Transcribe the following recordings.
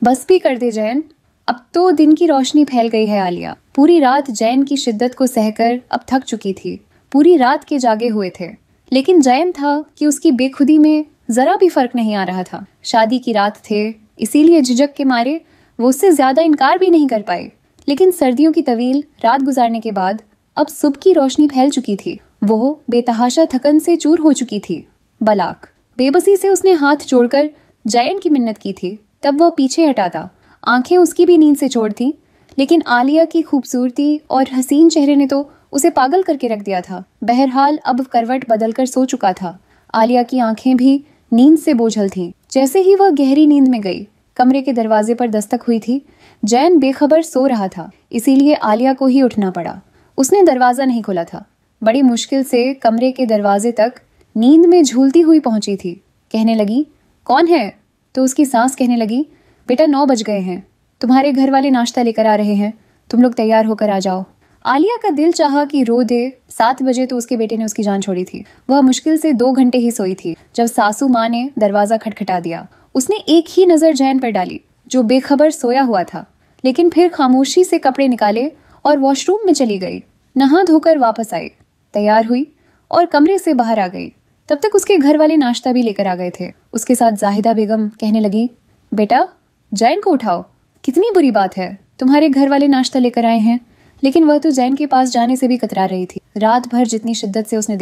बस भी कर दे जैन, अब तो दिन की रोशनी फैल गई है। आलिया पूरी रात जैन की शिद्दत को सहकर अब थक चुकी थी। पूरी रात के जागे हुए थे, लेकिन जैन था कि उसकी बेखुदी में जरा भी फर्क नहीं आ रहा था। शादी की रात थे, इसीलिए झिझक के मारे वो उससे ज्यादा इनकार भी नहीं कर पाए। लेकिन सर्दियों की तवील रात गुजारने के बाद अब सुबह की रोशनी फैल चुकी थी। वो बेतहाशा थकन से चूर हो चुकी थी। बलाक बेबसी से उसने हाथ जोड़कर जैन की मिन्नत की थी, तब वह पीछे हटा था। आंखें उसकी भी नींद से चोर थी, लेकिन आलिया की खूबसूरती और हसीन चेहरे ने तो उसे पागल करके रख दिया था। बहरहाल अब करवट बदलकर सो चुका था। आलिया की आंखें भी नींद से बोझल थीं। जैसे ही वह गहरी नींद में गई, कमरे के दरवाजे पर दस्तक हुई थी। जैन बेखबर सो रहा था, इसीलिए आलिया को ही उठना पड़ा। उसने दरवाजा नहीं खोला था। बड़ी मुश्किल से कमरे के दरवाजे तक नींद में झूलती हुई पहुंची थी। कहने लगी, कौन है? तो उसकी सांस कहने लगी, बेटा 9 बज गए हैं, तुम्हारे घर वाले नाश्ता लेकर आ रहे हैं, तुम लोग तैयार होकर आ जाओ। आलिया का दिल चाहा कि रो दे। 7 बजे तो उसके बेटे ने उसकी जान छोड़ी थी। वह मुश्किल से 2 घंटे ही सोई थी जब सासू माँ ने दरवाजा खटखटा दिया। उसने एक ही नजर जैन पर डाली, जो बेखबर सोया हुआ था, लेकिन फिर खामोशी से कपड़े निकाले और वॉशरूम में चली गई। नहा धोकर वापस आई, तैयार हुई और कमरे से बाहर आ गई। तब तक उसके घर वाले नाश्ता भी लेकर आ गए थे। उसके साथ जाहिदा बेगम कहने लगी, बेटा जैन को उठाओ, कितनी बुरी बात है, तुम्हारे घर वाले नाश्ता लेकर आए हैं। लेकिन वह तो जैन के पास जाने से भी कतरा रही थी। रात भर जितनी शिद्दत उसने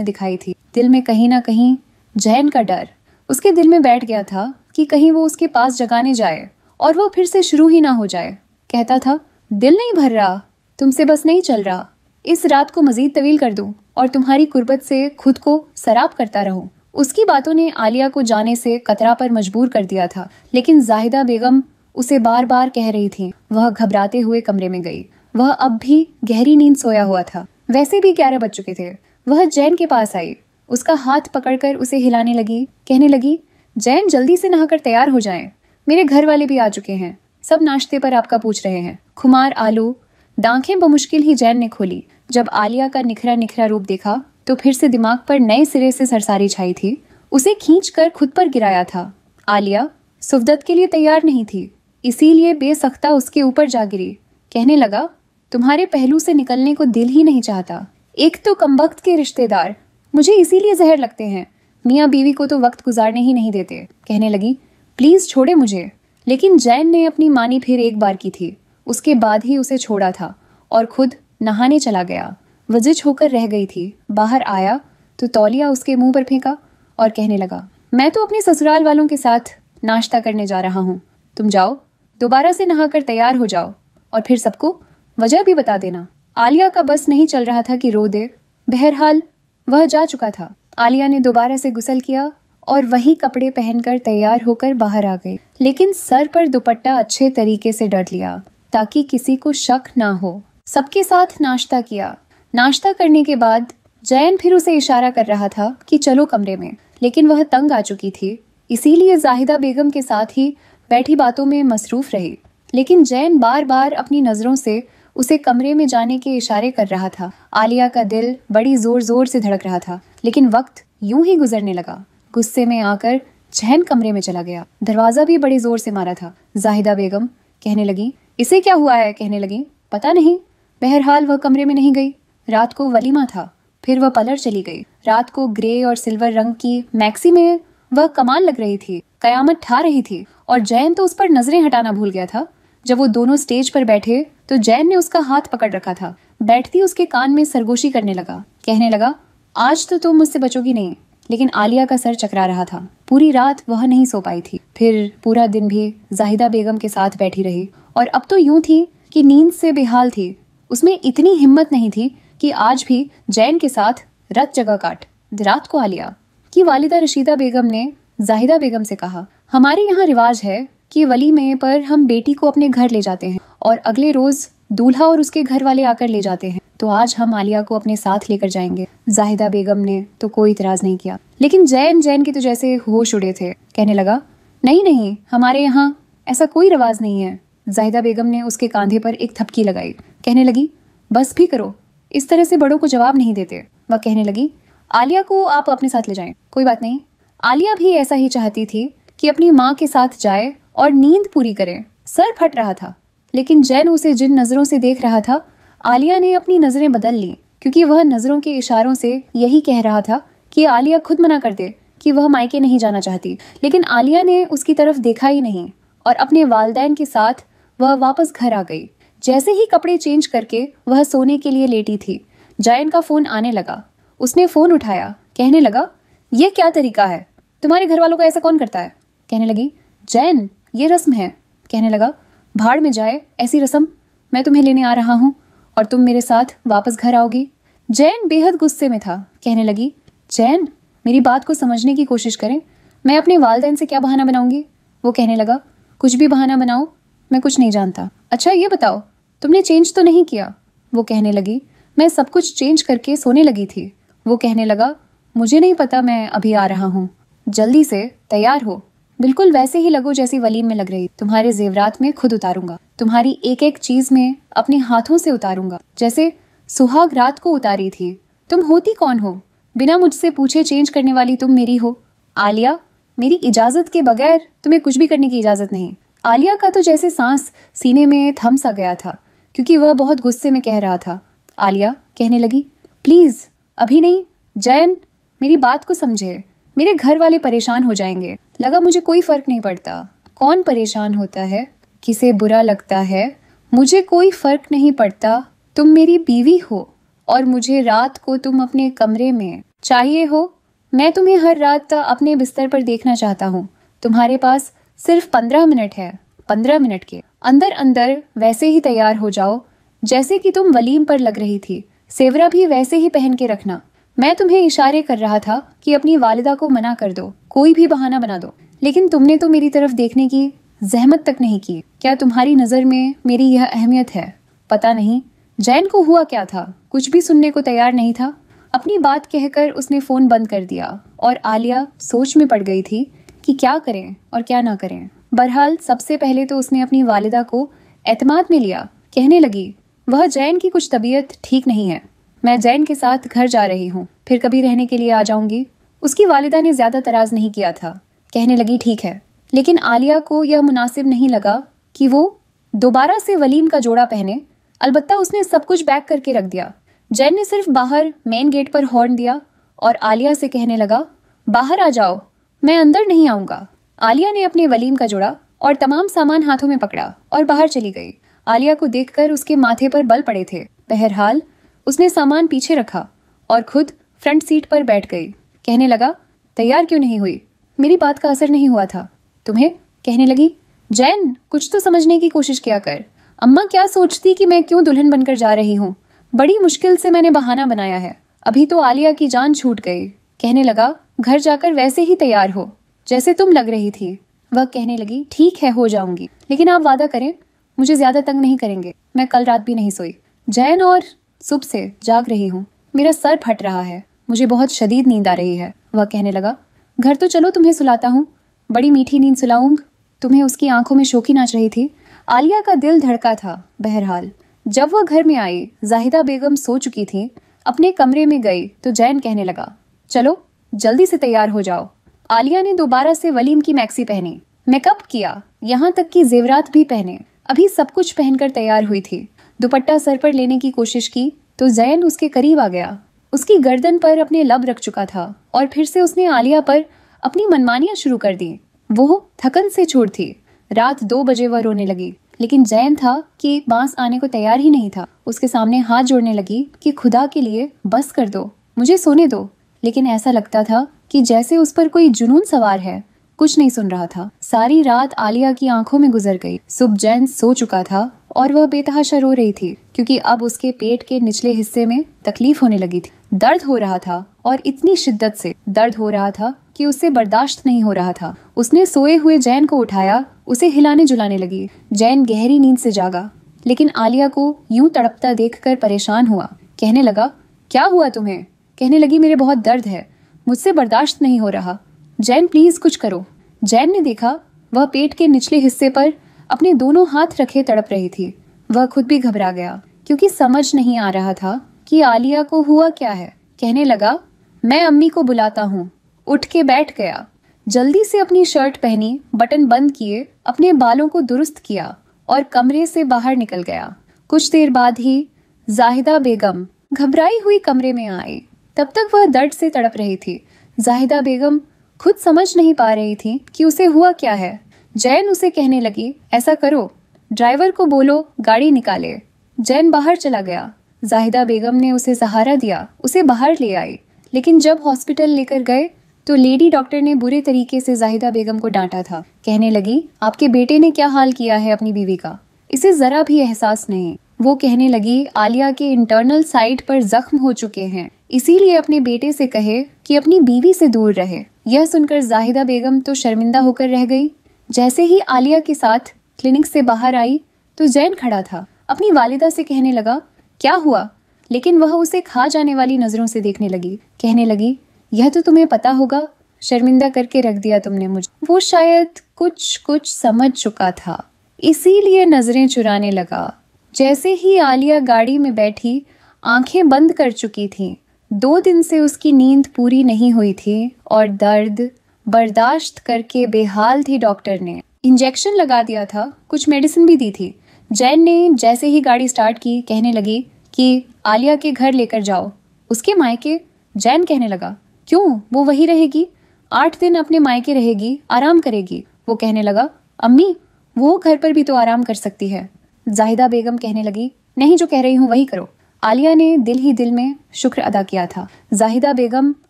दिखाई थी, दिल में कहीं ना कहीं जैन का डर उसके दिल में बैठ गया था कि कहीं वो उसके पास जगाने जाए और वो फिर से शुरू ही ना हो जाए। कहता था, दिल नहीं भर रहा, तुमसे बस नहीं चल रहा, इस रात को मजीद तवील कर दूं और तुम्हारी कुर्बत से खुद को सराप करता रहूं। उसकी बातों ने आलिया को जाने से कतरा पर मजबूर कर दिया था, लेकिन जाहिदा बेगम उसे बार बार कह रही थी। वह घबराते हुए कमरे में गई। वह अब भी गहरी नींद सोया हुआ था। वैसे भी 11 बज चुके थे। वह जैन के पास आई, उसका हाथ पकड़कर उसे हिलाने लगी। कहने लगी, जैन जल्दी से नहाकर तैयार हो जाएं, मेरे घर वाले भी आ चुके हैं, सब नाश्ते पर आपका पूछ रहे हैं। खुमार आलू। दांखें बमुश्किल ही जैन ने खोली। जब आलिया का निखरा निखरा रूप देखा तो फिर से दिमाग पर नए सिरे से सरसारी छाई थी। उसे खींचकर खुद पर गिराया था। आलिया सुफदत के लिए तैयार नहीं थी, इसीलिए बेसख्ता उसके ऊपर जा गिरी। कहने लगा, तुम्हारे पहलू से निकलने को दिल ही नहीं चाहता। एक तो कमबख्त के रिश्तेदार मुझे इसीलिए जहर लगते हैं, मियाँ बीवी को तो वक्त गुजारने ही नहीं देते। कहने लगी, प्लीज छोड़े मुझे। लेकिन जैन ने अपनी मानी फिर एक बार की थी, उसके बाद ही उसे छोड़ा था और खुद नहाने चला गया। वजिज होकर रह गई थी। बाहर आया तो तौलिया उसके मुंह पर फेंका और कहने लगा, मैं तो अपने ससुराल वालों के साथ नाश्ता करने जा रहा हूँ, तुम जाओ, दोबारा से नहाकर तैयार हो जाओ और फिर सबको वजह भी बता देना। आलिया का बस नहीं चल रहा था कि रो दे। बहरहाल वह जा चुका था। आलिया ने दोबारा से गुस्ल किया और वही कपड़े पहनकर तैयार होकर बाहर आ गई, लेकिन सर पर दुपट्टा अच्छे तरीके से डाल लिया ताकि किसी को शक ना हो। सबके साथ नाश्ता किया। नाश्ता करने के बाद जैन फिर उसे इशारा कर रहा था कि चलो कमरे में, लेकिन वह तंग आ चुकी थी, इसीलिए जाहिदा बेगम के साथ ही बैठी बातों में मसरूफ रही। लेकिन जैन बार बार अपनी नजरों से उसे कमरे में जाने के इशारे कर रहा था। आलिया का दिल बड़ी जोर जोर से धड़क रहा था, लेकिन वक्त यूं ही गुजरने लगा। गुस्से में आकर जैन कमरे में चला गया। दरवाजा भी बड़ी जोर से मारा था। जाहिदा बेगम कहने लगी, इसे क्या हुआ है? कहने लगी, पता नहीं। बहरहाल वह कमरे में नहीं गई। रात को वलीमा था। फिर वह पलर चली गई। रात को ग्रे और सिल्वर रंग की मैक्सी में वह कमाल लग रही थी, कयामत ठा रही थी, और जैन तो उस पर नजरें हटाना भूल गया था। जब वो दोनों स्टेज पर बैठे तो जैन ने उसका हाथ पकड़ रखा था। बैठती उसके कान में सरगोशी करने लगा। कहने लगा, आज तो तुम मुझसे बचोगी नहीं। लेकिन आलिया का सर चकरा रहा था। पूरी रात वह नहीं सो पाई थी। फिर पूरा दिन भी जाहिदा बेगम के साथ बैठी रही और अब तो यूं थी कि नींद से बेहाल थी। उसमें इतनी हिम्मत नहीं थी कि आज भी जैन के साथ रत जगह काट। रात को आलिया की वालिदा रशीदा बेगम ने जाहिदा बेगम से कहा, हमारे यहाँ रिवाज है कि वलीमे पर हम बेटी को अपने घर ले जाते हैं और अगले रोज दूल्हा और उसके घर वाले आकर ले जाते हैं, तो आज हम आलिया को अपने साथ लेकर जाएंगे। जाहिदा बेगम ने तो कोई इतराज नहीं किया, लेकिन जैन के तो जैसे होश उड़े थे। कहने लगा, नहीं नहीं, हमारे यहाँ ऐसा कोई रिवाज नहीं है। जाहिदा बेगम ने उसके कांधे पर एक थपकी लगाई। कहने लगी, बस भी करो, इस तरह से बड़ों को जवाब नहीं देते। वह कहने लगी, आलिया को आप अपने साथ ले जाएं, कोई बात नहीं। आलिया भी ऐसा ही चाहती थी कि अपनी माँ के साथ जाए और नींद पूरी करे। सर फट रहा था, लेकिन जैन उसे जिन नजरों से देख रहा था, आलिया ने अपनी नजरें बदल ली, क्योंकि वह नजरों के इशारों से यही कह रहा था कि आलिया खुद मना कर दे कि वह मायके नहीं जाना चाहती। लेकिन आलिया ने उसकी तरफ देखा ही नहीं और अपने वालिदैन के साथ वह वापस घर आ गई। जैसे ही कपड़े चेंज करके वह सोने के लिए लेटी थी, जैन का फोन आने लगा। उसने फोन उठाया, कहने लगा, ये क्या तरीका है? तुम्हारे घर वालों का ऐसा कौन करता है? कहने लगी, जैन ये रस्म है। कहने लगा, भाड़ में जाए ऐसी रस्म, मैं तुम्हें लेने आ रहा हूँ और तुम मेरे साथ वापस घर आओगी। जैन बेहद गुस्से में था। कहने लगी, जैन मेरी बात को समझने की कोशिश करें, मैं अपने वालिदैन से क्या बहाना बनाऊंगी? वो कहने लगा, कुछ भी बहाना बनाओ, मैं कुछ नहीं जानता। अच्छा ये बताओ, तुमने चेंज तो नहीं किया? वो कहने लगी, मैं सब कुछ चेंज करके सोने लगी थी। वो कहने लगा, मुझे नहीं पता, मैं अभी आ रहा हूँ। जल्दी से तैयार हो, बिल्कुल वैसे ही लगो जैसी वलीम में लग रही। तुम्हारे जेवरात में खुद उतारूंगा, तुम्हारी एक एक चीज में अपने हाथों से उतारूंगा, जैसे सुहाग रात को उतारी थी। तुम होती कौन हो? बिना मुझसे पूछे चेंज करने वाली तुम मेरी हो। आलिया, मेरी इजाजत के बगैर तुम्हें कुछ भी करने की इजाजत नहीं। आलिया का तो जैसे सांस सीने में थम सा गया था, क्योंकि वह बहुत गुस्से में कह रहा था। आलिया कहने लगी, प्लीज अभी नहीं। जैन मेरी बात को समझे, मेरे घर वाले परेशान हो जाएंगे। लगा मुझे कोई फर्क नहीं पड़ता कौन परेशान होता है, किसे बुरा लगता है, मुझे कोई फर्क नहीं पड़ता। तुम मेरी बीवी हो और मुझे रात को तुम अपने कमरे में चाहिए हो। मैं तुम्हें हर रात अपने बिस्तर पर देखना चाहता हूँ। तुम्हारे पास सिर्फ 15 मिनट है। 15 मिनट के अंदर अंदर वैसे ही तैयार हो जाओ जैसे कि तुम वलीम पर लग रही थी। सेवरा भी वैसे ही पहन के रखना। मैं तुम्हें इशारे कर रहा था कि अपनी वालिदा को मना कर दो, कोई भी बहाना बना दो, लेकिन तुमने तो मेरी तरफ देखने की जहमत तक नहीं की। क्या तुम्हारी नजर में मेरी यह अहमियत है? पता नहीं जैन को हुआ क्या था, कुछ भी सुनने को तैयार नहीं था। अपनी बात कहकर उसने फोन बंद कर दिया और आलिया सोच में पड़ गई थी कि क्या करें और क्या ना करें। बहरहाल सबसे पहले तो उसने अपनी वालिदा को एतमाद में लिया। कहने लगी, वह जैन की कुछ तबीयत ठीक नहीं है, मैं जैन के साथ घर जा रही हूँ, फिर कभी रहने के लिए आ जाऊंगी। उसकी वालिदा ने ज्यादा तराज नहीं किया था। कहने लगी, ठीक है। लेकिन आलिया को यह मुनासिब नहीं लगा कि वो दोबारा से वलीम का जोड़ा पहने। अलबत्ता उसने सब कुछ पैक करके रख दिया। जैन ने सिर्फ बाहर मेन गेट पर हॉर्न दिया और आलिया से कहने लगा, बाहर आ जाओ, मैं अंदर नहीं आऊंगा। आलिया ने अपने वलीम का जोड़ा और तमाम सामान हाथों में पकड़ा और बाहर चली गई। आलिया को देखकर उसके माथे पर बल पड़े थे। बहरहाल उसने सामान पीछे रखा और खुद फ्रंट सीट पर बैठ गई। कहने लगा, तैयार क्यों नहीं हुई? मेरी बात का असर नहीं हुआ था तुम्हें? कहने लगी, जैन कुछ तो समझने की कोशिश किया कर। अम्मा क्या सोचती कि मैं क्यों दुल्हन बनकर जा रही हूँ? बड़ी मुश्किल से मैंने बहाना बनाया है, अभी तो आलिया की जान छूट गई। कहने लगा, घर जाकर वैसे ही तैयार हो जैसे तुम लग रही थी। वह कहने लगी, ठीक है हो जाऊंगी, लेकिन आप वादा करें मुझे ज्यादा तंग नहीं करेंगे। मैं कल रात भी नहीं सोई जैन और सुबह से जाग रही हूँ, मेरा सर फट रहा है, मुझे बहुत शदीद नींद आ रही है। वह कहने लगा, घर तो चलो तुम्हें सुलाता हूँ, बड़ी मीठी नींद सुलाऊंग तुम्हें। उसकी आंखों में शोखी नाच रही थी। आलिया का दिल धड़का था। बहरहाल जब वह घर में आई, जाहिदा बेगम सो चुकी थी। अपने कमरे में गई तो जैन कहने लगा, चलो जल्दी से तैयार हो जाओ। आलिया ने दोबारा से वलीम की मैक्सी पहनी, मेकअप किया, यहाँ तक कि जेवरात भी पहने। अभी सब कुछ पहनकर तैयार हुई थी। दुपट्टा सर पर लेने की कोशिश की तो जैन उसके करीब आ गया। उसकी गर्दन पर अपने लब रख चुका था और फिर से उसने आलिया पर अपनी मनमानियां शुरू कर दी। वो थकन से चूर थी। रात 2 बजे वह रोने लगी, लेकिन जैन था कि बांस आने को तैयार ही नहीं था। उसके सामने हाथ जोड़ने लगी कि खुदा के लिए बस कर दो, मुझे सोने दो। लेकिन ऐसा लगता था कि जैसे उस पर कोई जुनून सवार है। कुछ नहीं सुन रहा था। सारी रात आलिया की आंखों में गुजर गई। सुबह जैन सो चुका था और वह बेतहाशा रो रही थी, क्योंकि अब उसके पेट के निचले हिस्से में तकलीफ होने लगी थी। दर्द हो रहा था और इतनी शिद्दत से दर्द हो रहा था कि उससे बर्दाश्त नहीं हो रहा था। उसने सोए हुए जैन को उठाया, उसे हिलाने जुलाने लगी। जैन गहरी नींद से जागा, लेकिन आलिया को यूं तड़पता देखकर परेशान हुआ। कहने लगा, क्या हुआ तुम्हें? कहने लगी, मेरे बहुत दर्द है, मुझसे बर्दाश्त नहीं हो रहा। जैन प्लीज कुछ करो। जैन ने देखा वह पेट के निचले हिस्से पर अपने दोनों हाथ रखे तड़प रही थी। वह खुद भी घबरा गया, क्योंकि समझ नहीं आ रहा था कि आलिया को हुआ क्या है। कहने लगा, मैं अम्मी को बुलाता हूँ। उठ के बैठ गया। जल्दी से अपनी शर्ट पहनी, बटन बंद किए, अपने बालों को दुरुस्त किया और कमरे से बाहर निकल गया। कुछ देर बाद ही जाहिदा बेगम घबराई हुई कमरे में आई। तब तक वह दर्द से तड़प रही थी। जाहिदा बेगम खुद समझ नहीं पा रही थी कि उसे हुआ क्या है। जैन उसे कहने लगी, ऐसा करो, ड्राइवर को बोलो गाड़ी निकाले। जैन बाहर चला गया। जाहिदा बेगम ने उसे सहारा दिया, उसे बाहर ले आई। लेकिन जब हॉस्पिटल लेकर गए तो लेडी डॉक्टर ने बुरे तरीके से जाहिदा बेगम को डांटा था। कहने लगी, आपके बेटे ने क्या हाल किया है अपनी बीवी का, इसे जरा भी एहसास नहीं। वो कहने लगी, आलिया के इंटरनल साइड पर जख्म हो चुके हैं, इसीलिए अपने बेटे से कहे कि अपनी बीवी से दूर रहे। यह सुनकर जाहिदा बेगम तो शर्मिंदा होकर रह गई। जैसे ही आलिया के साथ क्लिनिक से बाहर आई तो जैन खड़ा था। अपनी वालिदा से कहने लगा, क्या हुआ? लेकिन वह उसे खा जाने वाली नजरों से देखने लगी। कहने लगी, यह तो तुम्हें पता होगा, शर्मिंदा करके रख दिया तुमने मुझे। वो शायद कुछ समझ चुका था, इसीलिए नजरें चुराने लगा। जैसे ही आलिया गाड़ी में बैठी, आंखें बंद कर चुकी थी। 2 दिन से उसकी नींद पूरी नहीं हुई थी और दर्द बर्दाश्त करके बेहाल थी। डॉक्टर ने इंजेक्शन लगा दिया था, कुछ मेडिसिन भी दी थी। जैन ने जैसे ही गाड़ी स्टार्ट की, कहने लगी कि आलिया के घर लेकर जाओ। उसके मायके? जैन कहने लगा, क्यों, वो वही रहेगी, 8 दिन अपने मायके रहेगी, आराम करेगी। वो कहने लगा, अम्मी वो घर पर भी तो आराम कर सकती है। जाहिदा बेगम कहने लगी, नहीं, जो कह रही हूँ वही करो। आलिया ने दिल ही दिल में शुक्र अदा किया था। जाहिदा बेगम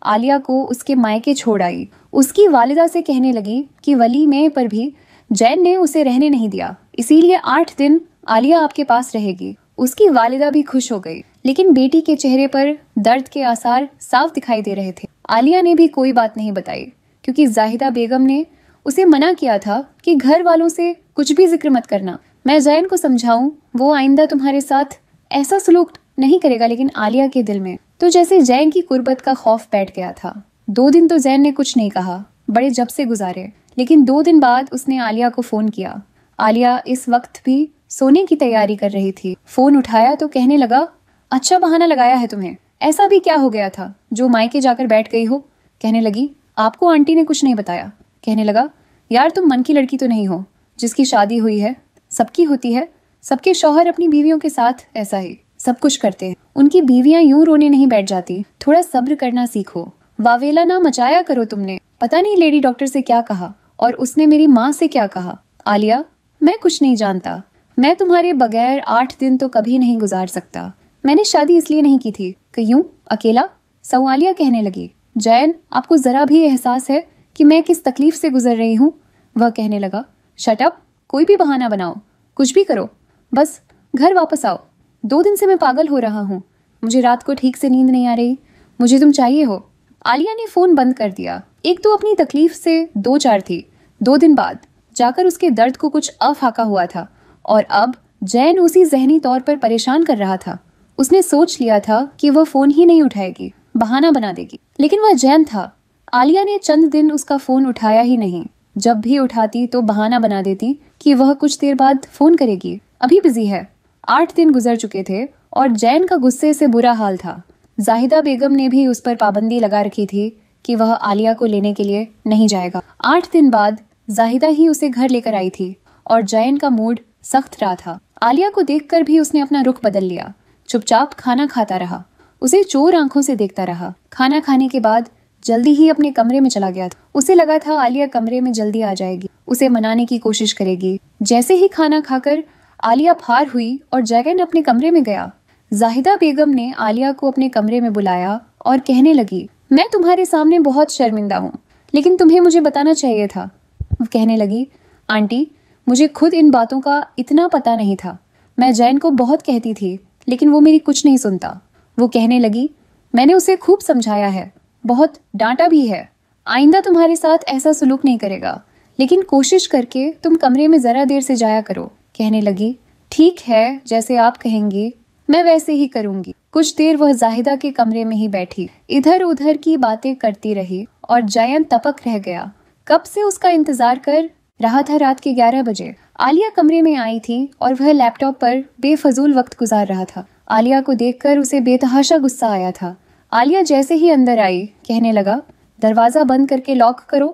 आलिया को उसके मायके छोड़ आई। उसकी वालिदा से कहने लगी कि वलीमे पर भी जैन ने उसे रहने नहीं दिया, इसीलिए 8 दिन आलिया आपके पास रहेगी। उसकी वालिदा भी खुश हो गई, लेकिन बेटी के चेहरे पर दर्द के आसार साफ दिखाई दे रहे थे। आलिया ने भी कोई बात नहीं बताई, क्योंकि जाहिदा बेगम ने उसे मना किया था कि घर वालों से कुछ भी जिक्र मत करना। मैं जैन को समझाऊं, वो आइंदा तुम्हारे साथ ऐसा सलूक नहीं करेगा। लेकिन आलिया के दिल में तो जैसे जैन की कुर्बत का खौफ बैठ गया था। 2 दिन तो जैन ने कुछ नहीं कहा, बड़े जब से गुजारे। लेकिन 2 दिन बाद उसने आलिया को फोन किया। आलिया इस वक्त भी सोने की तैयारी कर रही थी। फोन उठाया तो कहने लगा, अच्छा बहाना लगाया है तुम्हें, ऐसा भी क्या हो गया था जो मायके जाकर बैठ गई हो? कहने लगी, आपको आंटी ने कुछ नहीं बताया। कहने लगा, यार तुम मन की लड़की तो नहीं हो, जिसकी शादी हुई है, सबकी होती है, सबके शौहर अपनी बीवियों के साथ ऐसा ही सब कुछ करते हैं। उनकी बीवियां यूं रोने नहीं बैठ जाती, थोड़ा सब्र करना सीखो। वावेला ना मचाया करो तुमने। पता नहीं लेडी डॉक्टर से क्या कहा और उसने मेरी माँ से क्या कहा। आलिया, मैं कुछ नहीं जानता, मैं तुम्हारे बगैर 8 दिन तो कभी नहीं गुजार सकता। मैंने शादी इसलिए नहीं की थी कि यूं अकेला। सवालिया कहने लगी, जैन आपको जरा भी एहसास है कि मैं किस तकलीफ से गुजर रही हूँ? वह कहने लगा, शट अप, कोई भी बहाना बनाओ, कुछ भी करो, बस घर वापस आओ। 2 दिन से मैं पागल हो रहा हूँ, मुझे रात को ठीक से नींद नहीं आ रही, मुझे तुम चाहिए हो। आलिया ने फोन बंद कर दिया। एक तो अपनी तकलीफ से 2-4 थी, 2 दिन बाद जाकर उसके दर्द को कुछ अफाका हुआ था और अब जैन उसी जहनी तौर पर परेशान कर रहा था। उसने सोच लिया था कि वह फोन ही नहीं उठाएगी, बहाना बना देगी, लेकिन वह जैन था। आलिया ने चंद दिन उसका फोन उठाया ही नहीं। जब भी उठाती तो बहाना बना देती कि वह कुछ देर बाद फोन करेगी, अभी बिजी है। 8 दिन गुजर चुके थे और जैन का गुस्से से बुरा हाल था। जाहिदा बेगम ने भी उस पर पाबंदी लगा रखी थी कि वह आलिया को लेने के लिए नहीं जाएगा। 8 दिन बाद जाहिदा ही उसे घर लेकर आई थी और जैन का मूड सख्त रहा था। आलिया को देखकर भी उसने अपना रुख बदल लिया, चुपचाप खाना खाता रहा, उसे चोर आंखों से देखता रहा। खाना खाने के बाद जल्दी ही अपने कमरे में चला गया था। उसे लगा था आलिया कमरे में जल्दी आ जाएगी, उसे मनाने की कोशिश करेगी। जैसे ही खाना खाकर आलिया फार हुई और जैन अपने कमरे में गया, जाहिदा बेगम ने आलिया को अपने कमरे में बुलाया और कहने लगी, मैं तुम्हारे सामने बहुत शर्मिंदा हूँ, लेकिन तुम्हें मुझे बताना चाहिए था। वो कहने लगी, आंटी मुझे खुद इन बातों का इतना पता नहीं था, मैं जैन को बहुत कहती थी लेकिन वो मेरी कुछ नहीं सुनता। वो कहने लगी, मैंने उसे खूब समझाया है, बहुत डांटा भी है, आइंदा तुम्हारे साथ ऐसा सलूक नहीं करेगा, लेकिन कोशिश करके तुम कमरे में जरा देर से जाया करो। कहने लगी, ठीक है, जैसे आप कहेंगी मैं वैसे ही करूंगी। कुछ देर वह जाहिदा के कमरे में ही बैठी इधर उधर की बातें करती रही और जयन तपक रह गया। कब से उसका इंतजार कर रहा था। रात के 11 बजे आलिया कमरे में आई थी और वह लैपटॉप पर बेफजूल वक्त गुजार रहा था। आलिया को देखकर उसे बेतहाशा गुस्सा आया था। आलिया जैसे ही अंदर आई कहने लगा, दरवाजा बंद करके लॉक करो।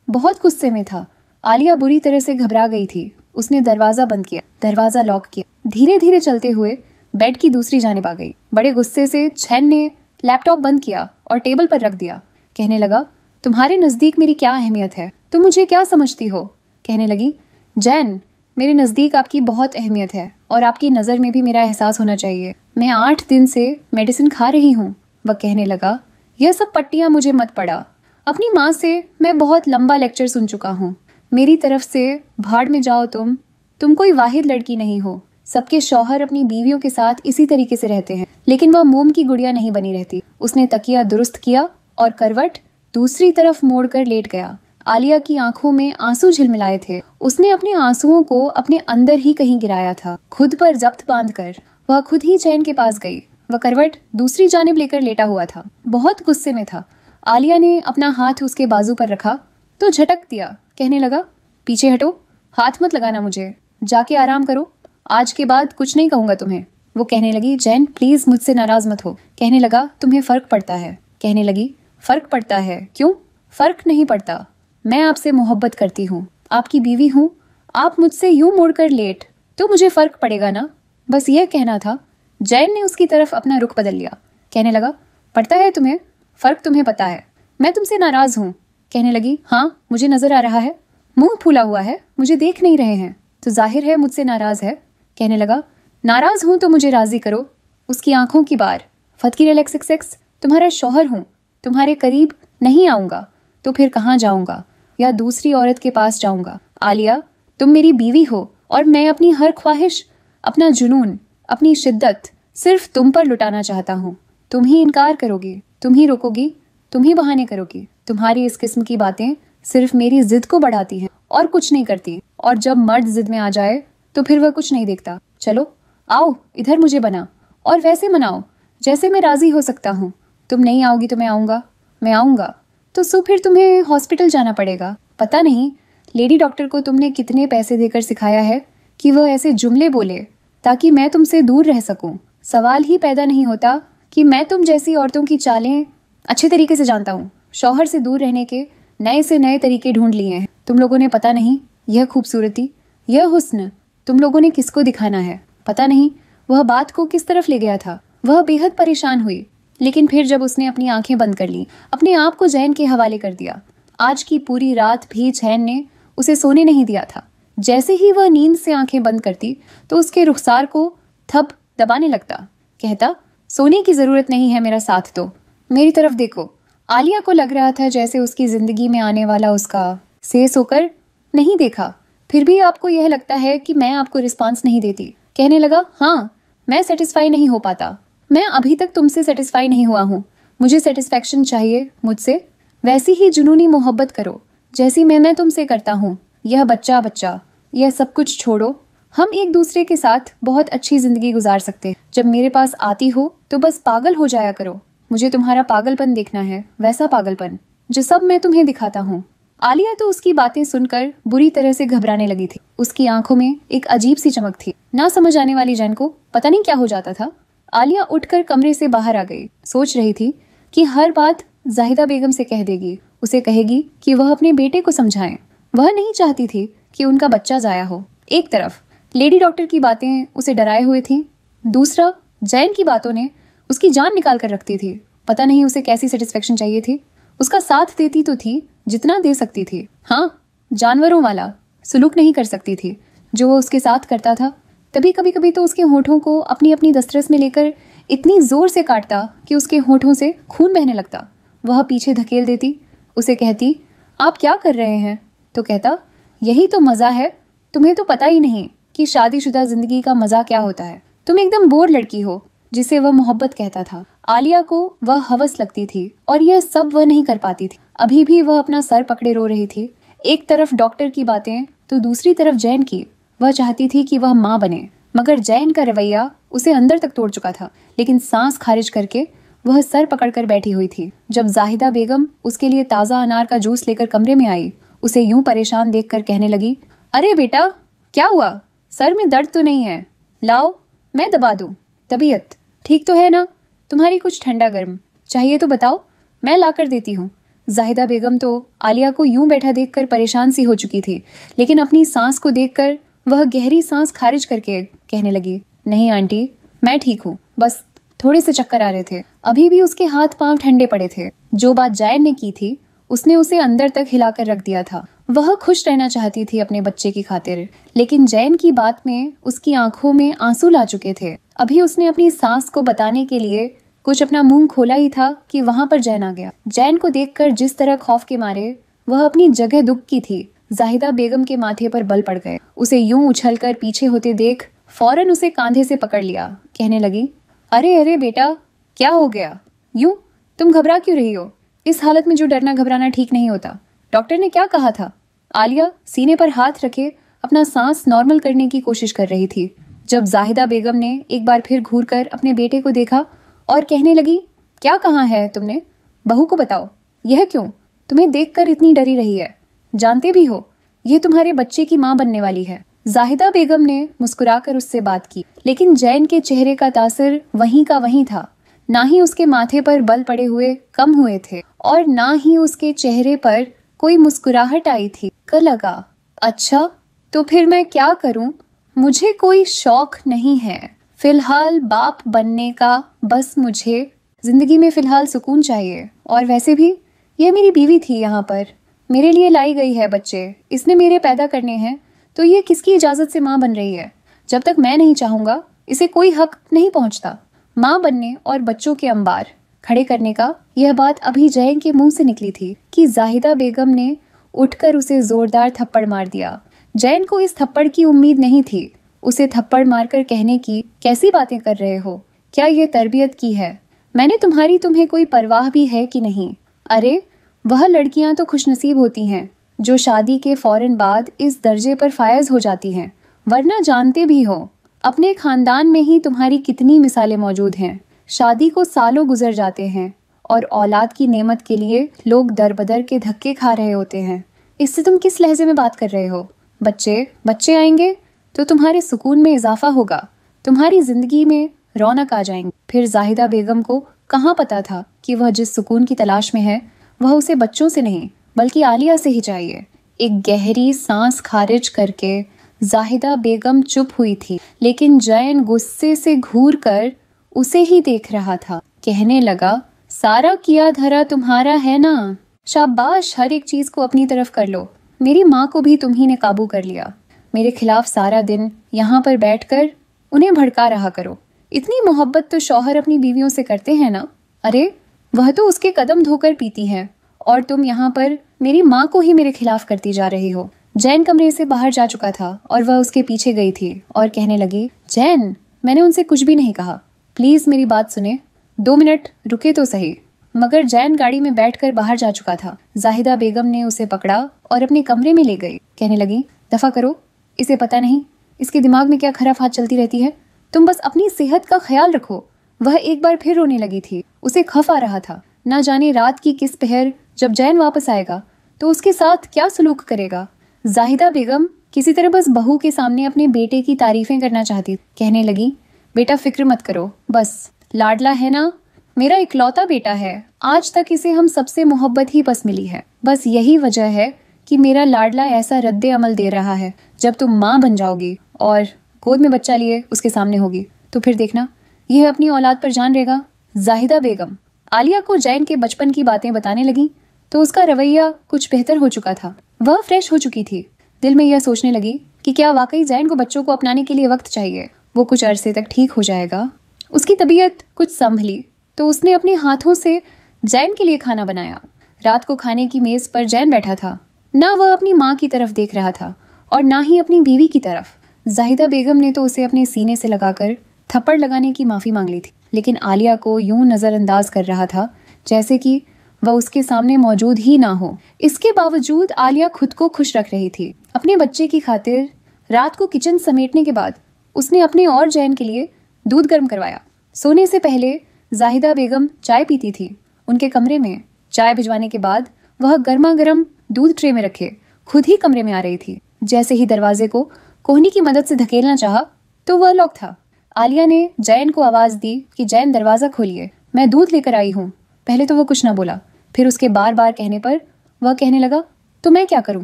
बहुत गुस्से में था। आलिया बुरी तरह से घबरा गई थी। उसने दरवाजा बंद किया, दरवाजा लॉक किया, धीरे धीरे चलते हुए बेड की दूसरी जानिब आ गई। बड़े गुस्से से जैन ने लैपटॉप बंद किया और टेबल पर रख दिया। कहने लगा, तुम्हारे नजदीक मेरी क्या अहमियत है, तुम मुझे क्या समझती हो? कहने लगी, जैन, मेरे नजदीक आपकी बहुत अहमियत है और आपकी नजर में भी मेरा एहसास होना चाहिए। मैं 8 दिन से मेडिसिन खा रही हूँ। वह कहने लगा, यह सब पट्टियां मुझे मत पड़ा। अपनी माँ से मैं बहुत लंबा लेक्चर सुन चुका हूँ। मेरी तरफ से भाड़ में जाओ तुम कोई वाहिद लड़की नहीं हो। सबके शौहर अपनी बीवियों के साथ इसी तरीके से रहते हैं, लेकिन वह मोम की गुड़िया नहीं बनी रहती। उसने तकिया दुरुस्त किया और करवट दूसरी तरफ मोड़कर लेट गया। आलिया की आंखों में आंसू झिलमिलाए थे। उसने अपने आंसुओं को अपने अंदर ही कहीं गिराया था। खुद पर जब्त बांधकर वह खुद ही चैन के पास गई। वह करवट दूसरी जानिब लेकर लेटा हुआ था, बहुत गुस्से में था। आलिया ने अपना हाथ उसके बाजू पर रखा तो झटक दिया। कहने लगा, पीछे हटो, हाथ मत लगाना मुझे, जाके आराम करो, आज के बाद कुछ नहीं कहूंगा तुम्हें। वो कहने लगी, जैन प्लीज मुझसे नाराज मत हो। कहने लगा, तुम्हें फर्क पड़ता है। कहने लगी, फर्क पड़ता है? क्यों? फर्क नहीं पड़ता, मैं आपसे मोहब्बत करती हूँ, आपकी बीवी हूँ। आप मुझसे यूं मुड़कर लेट तो मुझे फर्क पड़ेगा ना, बस यह कहना था। जैन ने उसकी तरफ अपना रुख बदल लिया। कहने लगा, पड़ता है तुम्हें फर्क, तुम्हें पता है मैं तुमसे नाराज हूँ। कहने लगी, हाँ मुझे नजर आ रहा है, मुंह फूला हुआ है, मुझे देख नहीं रहे हैं तो जाहिर है मुझसे नाराज है। कहने लगा, नाराज हूं तो मुझे राजी करो। उसकी आंखों की बार, फतकीर LXXX, तुम्हारा शौहर हूं, तुम्हारे करीब नहीं आऊंगा तो फिर कहाँ जाऊंगा, या दूसरी औरत के पास जाऊंगा। आलिया, तुम मेरी बीवी हो और मैं अपनी हर ख्वाहिश, अपना जुनून, अपनी शिद्दत सिर्फ तुम पर लुटाना चाहता हूँ। तुम ही इनकार करोगी, तुम ही रोकोगी, तुम ही बहाने करोगी। तुम्हारी इस किस्म की बातें सिर्फ मेरी जिद को बढ़ाती हैं और कुछ नहीं करती। और जब मर्द जिद में आ जाए तो फिर वह कुछ नहीं देखता। चलो आओ इधर मुझे बना, और वैसे मनाओ जैसे मैं राजी हो सकता हूँ। तुम नहीं आओगी तो मैं आऊँगा, मैं आऊँगा तो फिर तुम्हें हॉस्पिटल जाना पड़ेगा। पता नहीं लेडी डॉक्टर को तुमने कितने पैसे देकर सिखाया है कि वह ऐसे जुमले बोले ताकि मैं तुमसे दूर रह सकूं। सवाल ही पैदा नहीं होता कि मैं तुम जैसी औरतों की चालें अच्छे तरीके से जानता हूँ। शौहर से दूर रहने के नए से नए तरीके ढूंढ लिए हैं तुम लोगों ने। पता नहीं यह खूबसूरती, यह हुस्न तुम लोगों ने किसको दिखाना है। पता नहीं वह बात को किस तरफ ले गया था। वह बेहद परेशान हुई, लेकिन फिर जब उसने अपनी आंखें बंद कर ली, अपने आप को जैन के हवाले कर दिया। आज की पूरी रात भी जैन ने उसे सोने नहीं दिया था। जैसे ही वह नींद से आंखें बंद करती तो उसके रुखसार को थप दबाने लगता। कहता, सोने की जरूरत नहीं है, मेरा साथ दो, मेरी तरफ देखो। आलिया को लग रहा था जैसे उसकी जिंदगी में आने वाला उसका सेस होकर नहीं देखा। फिर भी आपको यह लगता है कि मैं आपको रिस्पांस नहीं देती। कहने लगा, हाँ मैं सेटिस्फाई नहीं हो पाता, मैं अभी तक तुमसे सेटिस्फाई नहीं हुआ हूँ। मुझे सेटिस्फैक्शन चाहिए मुझसे। वैसी ही जुनूनी मोहब्बत करो जैसी मैं तुमसे करता हूँ। यह बच्चा यह सब कुछ छोड़ो, हम एक दूसरे के साथ बहुत अच्छी जिंदगी गुजार सकते हैं। जब मेरे पास आती हो तो बस पागल हो जाया करो। मुझे तुम्हारा पागलपन देखना है, वैसा पागलपन जो सब मैं तुम्हें दिखाता हूँ। आलिया तो उसकी बातें सुनकर बुरी तरह से घबराने लगी थी। उसकी आंखों में एक अजीब सी चमक थी। ना समझ आने वाली जैन को पता नहीं क्या हो जाता था। आलिया उठकर कमरे से बाहर आ गई। सोच रही थी कि हर बात जाहिदा बेगम से कह देगी। उसे कहेगी कि वह अपने बेटे को समझाएं। वह नहीं चाहती थी कि उनका बच्चा जाया हो। एक तरफ लेडी डॉक्टर की बातें उसे डराए हुए थी, दूसरा जैन की बातों ने उसकी जान निकाल कर रखती थी। पता नहीं उसे कैसी सेटिस्फेक्शन चाहिए थी। उसका साथ देती तो थी जितना दे सकती थी। हाँ, जानवरों वाला सुलूक नहीं कर सकती थी जो वो उसके साथ करता था। तभी कभी कभी तो उसके होठों को अपनी अपनी दस्तरस में लेकर इतनी जोर से काटता कि उसके होठों से खून बहने लगता। वह पीछे धकेल देती, उसे कहती, आप क्या कर रहे हैं? तो कहता, यही तो मज़ा है, तुम्हें तो पता ही नहीं कि शादीशुदा जिंदगी का मज़ा क्या होता है। तुम एकदम बोर लड़की हो जिसे वह मोहब्बत कहता था। आलिया को वह हवस लगती थी और यह सब वह नहीं कर पाती थी। अभी भी वह अपना सर पकड़े रो रही थी। एक तरफ डॉक्टर की बातें तो दूसरी तरफ जैन की। वह चाहती थी कि वह माँ बने, मगर जैन का रवैया उसे अंदर तक तोड़ चुका था। लेकिन सांस खारिज करके वह सर पकड़कर बैठी हुई थी। जब जाहिदा बेगम उसके लिए ताज़ा अनार का जूस लेकर कमरे में आई, उसे यूं परेशान देखकर कहने लगी, अरे बेटा क्या हुआ? सर में दर्द तो नहीं है? लाओ मैं दबा दूं। तबीयत ठीक तो है ना? तुम्हारी कुछ ठंडा गर्म चाहिए तो बताओ, मैं ला कर देती हूँ। जाहिदा बेगम तो आलिया को यूं बैठा देखकर परेशान सी हो चुकी थी, लेकिन अपनी सांस को देखकर वह गहरी सांस खारिज करके कहने लगी, नहीं आंटी, मैं ठीक हूँ, बस थोड़े से चक्कर आ रहे थे। अभी भी उसके हाथ पांव ठंडे पड़े थे। जो बात जैन ने की थी उसने उसे अंदर तक हिलाकर रख दिया था। वह खुश रहना चाहती थी अपने बच्चे की खातिर, लेकिन जैन की बात में उसकी आंखों में आंसू ला चुके थे। अभी उसने अपनी सास को बताने के लिए कुछ अपना मुंह खोला ही था कि वहां पर जैन आ गया। जैन को देखकर जिस तरह खौफ के मारे वह अपनी जगह दुख की थी, जाहिदा बेगम के माथे पर बल पड़ गए। उसे यूं उछलकर पीछे होते देख फौरन उसे कांधे से पकड़ लिया। कहने लगी, अरे अरे बेटा, क्या हो गया? यूं तुम घबरा क्यों रही हो? इस हालत में जो डरना घबराना ठीक नहीं होता। डॉक्टर ने क्या कहा था? आलिया सीने पर हाथ रखे अपना सांस नॉर्मल करने की कोशिश कर रही थी, जब जाहिदा बेगम ने एक बार फिर घूरकर अपने बेटे को देखा और कहने लगी, क्या कहा है तुमने? बहू को बताओ, यह क्यों? तुम्हें देखकर इतनी डरी रही है। जानते भी हो ये तुम्हारे बच्चे की माँ बनने वाली है। जाहिदा बेगम ने मुस्कुराकर उससे बात की, लेकिन जैन के चेहरे का तासर वहीं का वहीं था। ना ही उसके माथे पर बल पड़े हुए कम हुए थे और ना ही उसके चेहरे पर कोई मुस्कुराहट आई थी। कर लगा, अच्छा तो फिर मैं क्या करूं? मुझे कोई शौक नहीं है फिलहाल बाप बनने का, बस मुझे जिंदगी में फिलहाल सुकून चाहिए। और वैसे भी ये मेरी बीवी थी, यहाँ पर मेरे लिए लाई गई है बच्चे, इसने मेरे पैदा करने हैं, तो ये किसकी इजाजत से माँ बन रही है? जब तक मैं नहीं चाहूंगा इसे कोई हक नहीं पहुंचता। माँ बनने और बच्चों के अंबार खड़े करने का यह बात अभी जैन के मुंह से निकली थी कि जाहिदा बेगम ने उठकर उसे जोरदार थप्पड़ मार दिया। जैन को इस थप्पड़ की उम्मीद नहीं थी। उसे थप्पड़ मारकर कहने की, कैसी बातें कर रहे हो? क्या ये तरबियत की है? मैंने तुम्हें कोई परवाह भी है कि नहीं? अरे वह लड़कियां तो खुशनसीब होती हैं जो शादी के फौरन बाद इस दर्जे पर फायज हो जाती हैं, वरना जानते भी हो अपने खानदान में ही तुम्हारी कितनी मिसालें मौजूद हैं। शादी को सालों गुजर जाते हैं और औलाद की नेमत के लिए लोग दर बदर के धक्के खा रहे होते हैं। इससे तुम किस लहजे में बात कर रहे हो? बच्चे आएंगे तो तुम्हारे सुकून में इजाफा होगा, तुम्हारी जिंदगी में रौनक आ जाएंगी। फिर जाहिदा बेगम को कहाँ पता था कि वह जिस सुकून की तलाश में है वह उसे बच्चों से नहीं बल्कि आलिया से ही चाहिए। एक गहरी सांस खारिज करके जाहिदा बेगम चुप हुई थी, लेकिन जैन गुस्से से घूरकर उसे ही देख रहा था। कहने लगा, सारा किया धरा तुम्हारा है ना? शाबाश, हर एक चीज को अपनी तरफ कर लो। मेरी माँ को भी तुम ही ने काबू कर लिया। मेरे खिलाफ सारा दिन यहाँ पर बैठकर उन्हें भड़का रहा करो। इतनी मोहब्बत तो शौहर अपनी बीवियों से करते हैं ना? अरे वह तो उसके कदम धोकर पीती है और तुम यहाँ पर मेरी माँ को ही मेरे खिलाफ करती जा रही हो। जैन कमरे से बाहर जा चुका था और वह उसके पीछे गई थी और कहने लगी, जैन, मैंने उनसे कुछ भी नहीं कहा, प्लीज मेरी बात सुने, 2 मिनट रुके तो सही। मगर जैन गाड़ी में बैठकर बाहर जा चुका था। जाहिदा बेगम ने उसे पकड़ा और अपने कमरे में ले गई। कहने लगी, दफा करो, इसे पता नहीं इसके दिमाग में क्या खराफात चलती रहती है। तुम बस अपनी सेहत का ख्याल रखो। वह एक बार फिर रोने लगी थी। उसे खफ आ रहा था। ना जाने रात की किस पहर जब जैन वापस आएगा तो उसके साथ क्या सलूक करेगा। जाहिदा बेगम किसी तरह बस बहू के सामने अपने बेटे की तारीफें करना चाहती। कहने लगी, बेटा फिक्र मत करो, बस लाडला है ना, मेरा इकलौता बेटा है। आज तक इसे हम सबसे मोहब्बत ही बस मिली है। बस यही वजह है कि मेरा लाडला ऐसा रद्दे अमल दे रहा है। जब तुम माँ बन जाओगी और गोद में बच्चा लिए उसके सामने होगी तो फिर देखना यह अपनी औलाद पर जान रहेगा। जाहिदा बेगम आलिया को जैन के बचपन की बातें बताने लगी तो उसका रवैया कुछ बेहतर हो चुका था। वह फ्रेश हो चुकी थी। दिल में यह सोचने लगी कि क्या वाकई जैन को बच्चों को अपनाने के लिए वक्त चाहिए। वो कुछ अरसे तक ठीक हो जाएगा। उसकी तबीयत कुछ संभली तो उसने अपने हाथों से जैन के लिए खाना बनाया। रात को खाने की मेज पर जैन बैठा था। ना वह अपनी माँ की तरफ देख रहा था और ना ही अपनी बीवी की तरफ। जाहिदा बेगम ने तो उसे अपने सीने से लगाकर थप्पड़ लगाने की माफी मांग ली थी, लेकिन आलिया को यूं नजरअंदाज कर रहा था जैसे कि वह उसके सामने मौजूद ही ना हो। इसके बावजूद आलिया खुद को खुश रख रही थी। अपने बच्चे की खातिर रात को किचन समेटने के बाद उसने अपने और जैन के लिए दूध गर्म करवाया। सोने से पहले जाहिदा बेगम चाय पीती थी। उनके कमरे में चाय भिजवाने के बाद वह गर्मा गर्म दूध ट्रे में रखे खुद ही कमरे में आ रही थी। जैसे ही दरवाजे को कोहनी की मदद से धकेलना चाहा तो वह लॉक था। आलिया ने जैन को आवाज दी कि जैन दरवाजा खोलिए, मैं दूध लेकर आई हूँ। पहले तो वो कुछ ना बोला, फिर उसके बार बार कहने पर वह कहने लगा, तो मैं क्या करूं,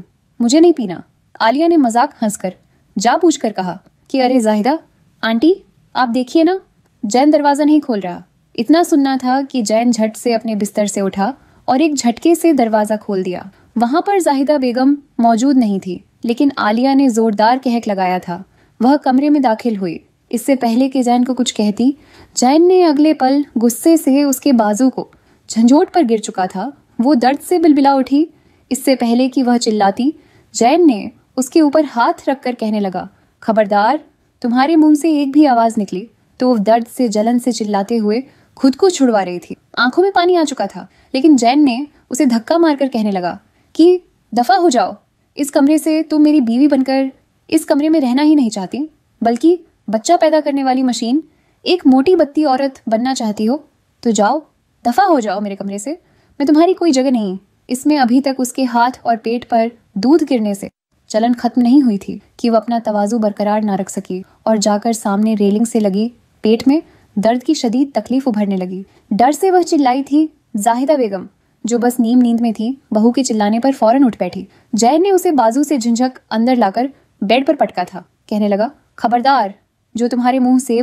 मुझे नहीं पीना। आलिया ने मजाक हंसकर जा पूछकर कहा कि अरे जाहिदा आंटी, आप देखिए ना, जैन दरवाजा नहीं खोल रहा। इतना सुनना था कि जैन झट से अपने बिस्तर से उठा और एक झटके से दरवाजा खोल दिया। वहां पर जाहिदा बेगम मौजूद नहीं थी, लेकिन आलिया ने जोरदार कहक लगाया था। वह कमरे में दाखिल हुई। इससे पहले कि जैन को कुछ कहती, जैन ने अगले पल गुस्से से उसके बाजू को झंझोट पर गिर चुका था। वो दर्द से बिलबिला उठी। इससे पहले कि वह चिल्लाती, जैन ने उसके ऊपर हाथ रखकर कहने लगा, खबरदार, तुम्हारे मुंह से एक भी आवाज निकली तो वो दर्द से जलन से चिल्लाते हुए खुद को छुड़वा रही थी। आंखों में पानी आ चुका था, लेकिन जैन ने उसे धक्का मारकर कहने लगा कि दफा हो जाओ, इस कमरे से तुम मेरी बीवी बनकर इस कमरे में रहना ही नहीं चाहती, बल्कि बच्चा पैदा करने वाली मशीन, एक मोटी बत्ती औरत बनना चाहती हो तो जाओ, दफा हो जाओ मेरे कमरे से, मैं तुम्हारी कोई जगह नहीं। इसमें अभी तक उसके हाथ और पेट पर दूध गिरने से जलन खत्म नहीं हुई थी कि वह अपना तवाजु बरकरार ना रख सकी और जाकर सामने रेलिंग से लगी पेट में दर्द की शदीद तकलीफ उभरने लगी। डर से वह चिल्लाई थी। जाहिदा बेगम, जो बस नींद में थी, बहू के चिल्लाने पर फौरन उठ बैठी। जैन ने उसे बाजू से झिंझक अंदर लाकर बेड पर पटका था। कहने लगा, खबरदार, जो तुम्हारे मुंह से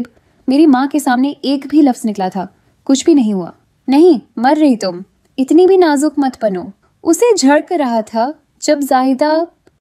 मेरी माँ के सामने एक भी लफ्ज निकला था, कुछ भी नहीं हुआ। नहीं, मर रही तुम, इतनी भी नाजुक मत बनो। उसे झड़क रहा था जब जाहिदा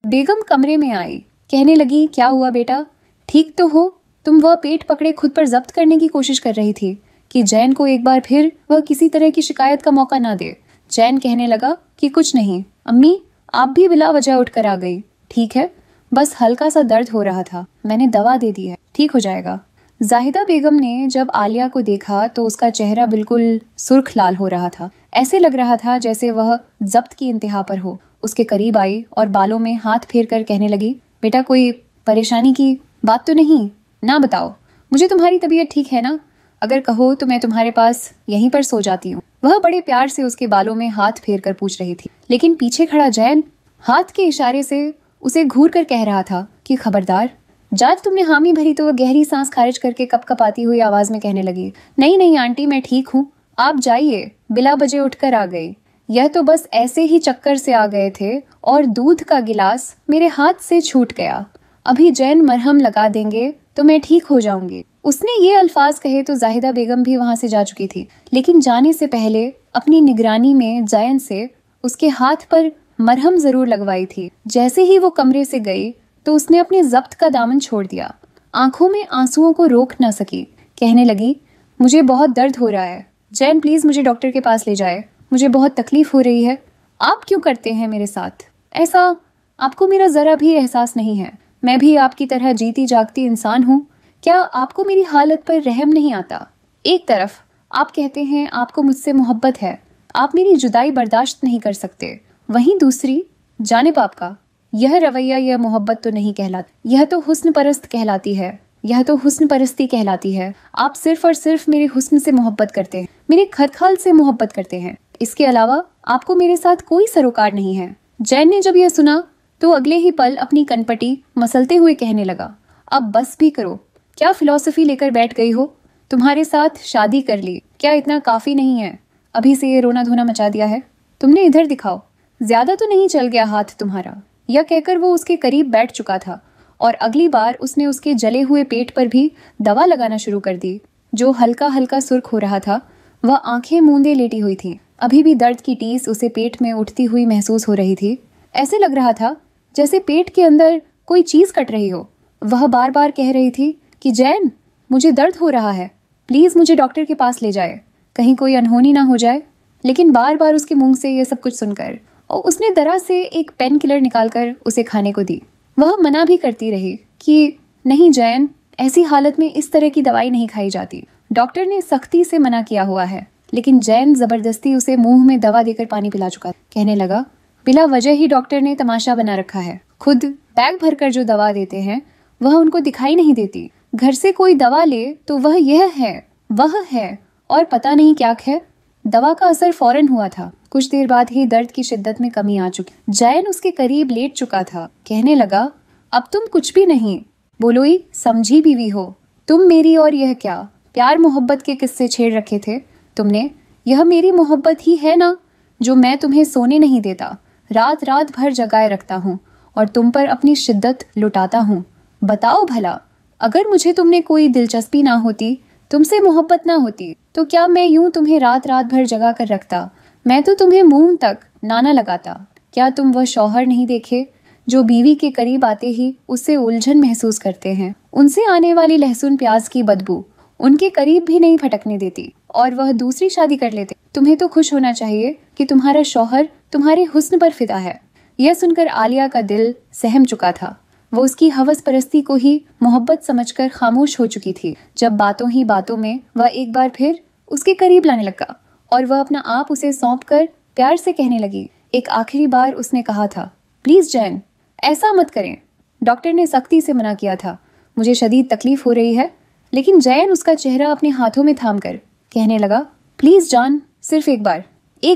बेगम कमरे में आई। कहने लगी, क्या हुआ बेटा, ठीक तो हो? तुम वह पेट पकड़े खुद पर जब्त करने की कोशिश कर रही थी कि जैन को एक बार फिर वह किसी तरह की शिकायत का मौका ना दे। जैन कहने लगा कि कुछ नहीं अम्मी, आप भी बिला वजह उठकर आ गई। ठीक है, बस हल्का सा दर्द हो रहा था, मैंने दवा दे दी है, ठीक हो जाएगा। जाहिदा बेगम ने जब आलिया को देखा तो उसका चेहरा बिल्कुल सुर्ख लाल हो रहा था। ऐसे लग रहा था जैसे वह जब्त की इंतहा पर हो। उसके करीब आई और बालों में हाथ फेर कर कहने लगी, बेटा कोई परेशानी की बात तो नहीं ना, बताओ, मुझे तुम्हारी तबीयत ठीक है ना? अगर कहो तो मैं तुम्हारे पास यहीं पर सो जाती हूँ। वह बड़े प्यार से उसके बालों में हाथ फेर कर पूछ रही थी, लेकिन पीछे खड़ा जैन हाथ के इशारे से उसे घूर कर कह रहा था कि खबरदार। जब तुमने हामी भरी तो वह गहरी सांस खारिज करके कपकपाती हुई आवाज में कहने लगी, नहीं नहीं आंटी, मैं ठीक हूँ, आप जाइए। बिला बजे उठकर आ गई। यह तो बस ऐसे ही चक्कर से आ गए थे और दूध का गिलास मेरे हाथ से छूट गया। अभी जैन मरहम लगा देंगे तो मैं ठीक हो जाऊंगी। उसने ये अल्फाज कहे तो जाहिदा बेगम भी वहां से जा चुकी थी, लेकिन जाने से पहले अपनी निगरानी में जैन से उसके हाथ पर मरहम जरूर लगवाई थी। जैसे ही वो कमरे से गई तो उसने अपने जब्त का दामन छोड़ दिया। आंखों में आंसुओं को रोक न सकी। कहने लगी, मुझे बहुत दर्द हो रहा है, जैन प्लीज मुझे डॉक्टर के पास ले जाए, मुझे बहुत तकलीफ हो रही है। आप क्यों करते हैं मेरे साथ ऐसा? आपको मेरा जरा भी एहसास नहीं है। मैं भी आपकी तरह जीती जागती इंसान हूँ। क्या आपको मेरी हालत पर रहम नहीं आता? एक तरफ आप कहते हैं आपको मुझसे मोहब्बत है, आप मेरी जुदाई बर्दाश्त नहीं कर सकते, वहीं दूसरी जानिब आपका यह रवैया, यह मोहब्बत तो नहीं कहलाती, यह तो हुस्न परस्त कहलाती है, यह तो हुस्न परस्ती कहलाती है। आप सिर्फ और सिर्फ मेरे हुस्न से मोहब्बत करते हैं, मेरे खतखाल से मोहब्बत करते हैं। इसके अलावा आपको मेरे साथ कोई सरोकार नहीं है। जैन ने जब यह सुना तो अगले ही पल अपनी कनपटी मसलते हुए कहने लगा, अब बस भी करो, क्या फिलॉसफी लेकर बैठ गई हो? तुम्हारे साथ शादी कर ली, क्या इतना काफी नहीं है? अभी से ये रोना धोना मचा दिया है तुमने, इधर दिखाओ, ज्यादा तो नहीं चल गया हाथ तुम्हारा। यह कहकर वो उसके करीब बैठ चुका था और अगली बार उसने उसके जले हुए पेट पर भी दवा लगाना शुरू कर दी। जो हल्का हल्का सुर्ख हो रहा था, वह आंखें मूंदे लेटी हुई थी। अभी भी दर्द की टीस उसे पेट में उठती हुई महसूस हो रही थी। ऐसे लग रहा था जैसे पेट के अंदर कोई चीज कट रही हो। वह बार बार कह रही थी कि जैन, मुझे दर्द हो रहा है, प्लीज मुझे डॉक्टर के पास ले जाए, कहीं कोई अनहोनी ना हो जाए। लेकिन बार बार उसके मुंह से यह सब कुछ सुनकर और उसने दरा से एक पेन किलर निकालकर उसे खाने को दी। वह मना भी करती रही कि नहीं जैन, ऐसी हालत में इस तरह की दवाई नहीं खाई जाती, डॉक्टर ने सख्ती से मना किया हुआ है। लेकिन जैन जबरदस्ती उसे मुंह में दवा देकर पानी पिला चुका। कहने लगा, बिला वजह ही डॉक्टर ने तमाशा बना रखा है, खुद बैग भरकर जो दवा देते हैं वह उनको दिखाई नहीं देती। घर से कोई दवा ले तो वह यह है, वह है और पता नहीं क्या है। दवा का असर फौरन हुआ था। कुछ देर बाद ही दर्द की शिद्दत में कमी आ चुकी। जैन उसके करीब लेट चुका था। कहने लगा, अब तुम कुछ भी नहीं, बोलोई समझी बीवी हो तुम मेरी, और यह क्या प्यार मोहब्बत के किस्से छेड़ रखे थे तुमने? यह मेरी मोहब्बत ही है ना? जो मैं तुम्हें सोने नहीं देता, रात रात भर जगाए रखता हूँ और तुम पर अपनी शिद्दत लुटाता हूँ। बताओ भला, अगर मुझे तुमने कोई दिलचस्पी ना होती, तुमसे मोहब्बत ना होती, तो क्या मैं यूं तुम्हें रात रात भर जगा कर रखता? मैं तो तुम्हें मुंह तक नाना लगाता। क्या तुम वह शौहर नहीं देखे जो बीवी के करीब आते ही उससे उलझन महसूस करते हैं? उनसे आने वाली लहसुन प्याज की बदबू उनके करीब भी नहीं फटकने देती और वह दूसरी शादी कर लेते। तुम्हें तो खुश होना चाहिए कि तुम्हारा शौहर तुम्हारे हुस्न पर फिदा है। यह सुनकर आलिया का दिल सहम चुका था। वो उसकी हवस परस्ती को ही मोहब्बत समझकर खामोश हो चुकी थी, जब बातों ही बातों में वह एक बार फिर उसके करीब लाने लगा और वह अपना आप उसे सौंप कर प्यार से कहने लगी। एक आखिरी बार उसने कहा था, प्लीज जैन, ऐसा मत करें। डॉक्टर ने सख्ती से मना किया था, मुझे शदीद तकलीफ हो रही है। लेकिन जैन उसका चेहरा अपने हाथों में थाम कर कहने लगा, प्लीज जान, सिर्फ एक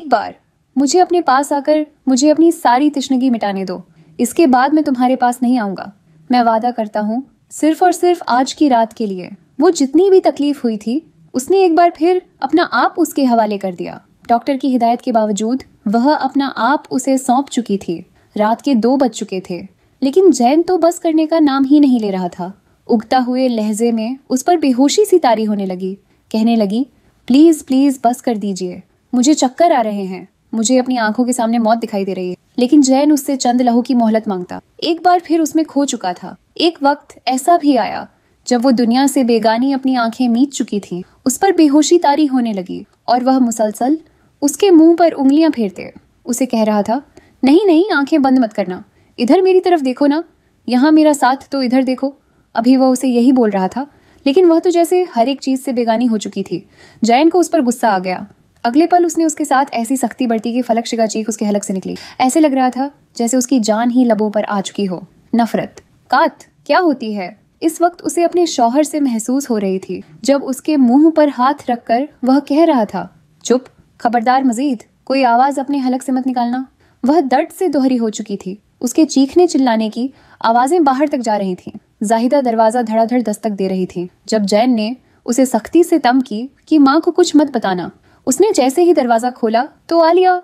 बार मुझे अपने पास आकर मुझे अपनी सारी तिश्नगी मिटाने दो। इसके बाद मैं तुम्हारे पास नहीं आऊंगा। मैं वादा करता हूँ, सिर्फ और सिर्फ आज की रात के लिए। वो जितनी भी तकलीफ हुई थी, उसने एक बार फिर अपना आप उसके हवाले कर दिया। डॉक्टर की हिदायत के बावजूद वह अपना आप उसे सौंप चुकी थी। रात के 2 बज चुके थे, लेकिन जैन तो बस करने का नाम ही नहीं ले रहा था। उगता हुए लहजे में उस पर बेहोशी सी तारी होने लगी। कहने लगी, प्लीज प्लीज बस कर दीजिए, मुझे चक्कर आ रहे हैं, मुझे अपनी आंखों के सामने मौत दिखाई दे रही है। लेकिन जैन उससे चंद लहू की मोहलत मांगता। एक बार फिर उसमें खो चुका था। एक वक्त ऐसा भी आया जब वो दुनिया से बेगानी अपनी आंखें मीच चुकी थी। उस पर बेहोशी तारी होने लगी और वह मुसलसल उसके मुंह पर उंगलियां फेरते उसे कह रहा था, नहीं नहीं, आंखें बंद मत करना, इधर मेरी तरफ देखो ना, यहाँ मेरा साथ तो इधर देखो। अभी वह उसे यही बोल रहा था, लेकिन वह तो जैसे हर एक चीज से बेगानी हो चुकी थी। जैन को उस पर गुस्सा आ गया। अगले पल उसने उसके साथ ऐसी सख्ती बरती कि फलक शिगा चीख उसके हलक से निकली। ऐसे लग रहा था जैसे उसकी जान ही लबों पर आ चुकी हो। नफरत, कात क्या होती है, इस वक्त उसे अपने शौहर से महसूस हो रही थी, जब उसके मुंह पर हाथ रखकर वह कह रहा था, चुप, खबरदार, मजीद कोई आवाज अपने हलक से मत निकालना। वह दर्द से दोहरी हो चुकी थी। उसके चीखने चिल्लाने की आवाजें बाहर तक जा रही थीं। जाहिदा दरवाजा धड़ाधड़ दस्तक दे रही थी। जब जैन ने उसे सख्ती से तंब की कि माँ को कुछ मत बताना, उसने जैसे ही दरवाजा खोला तो आलिया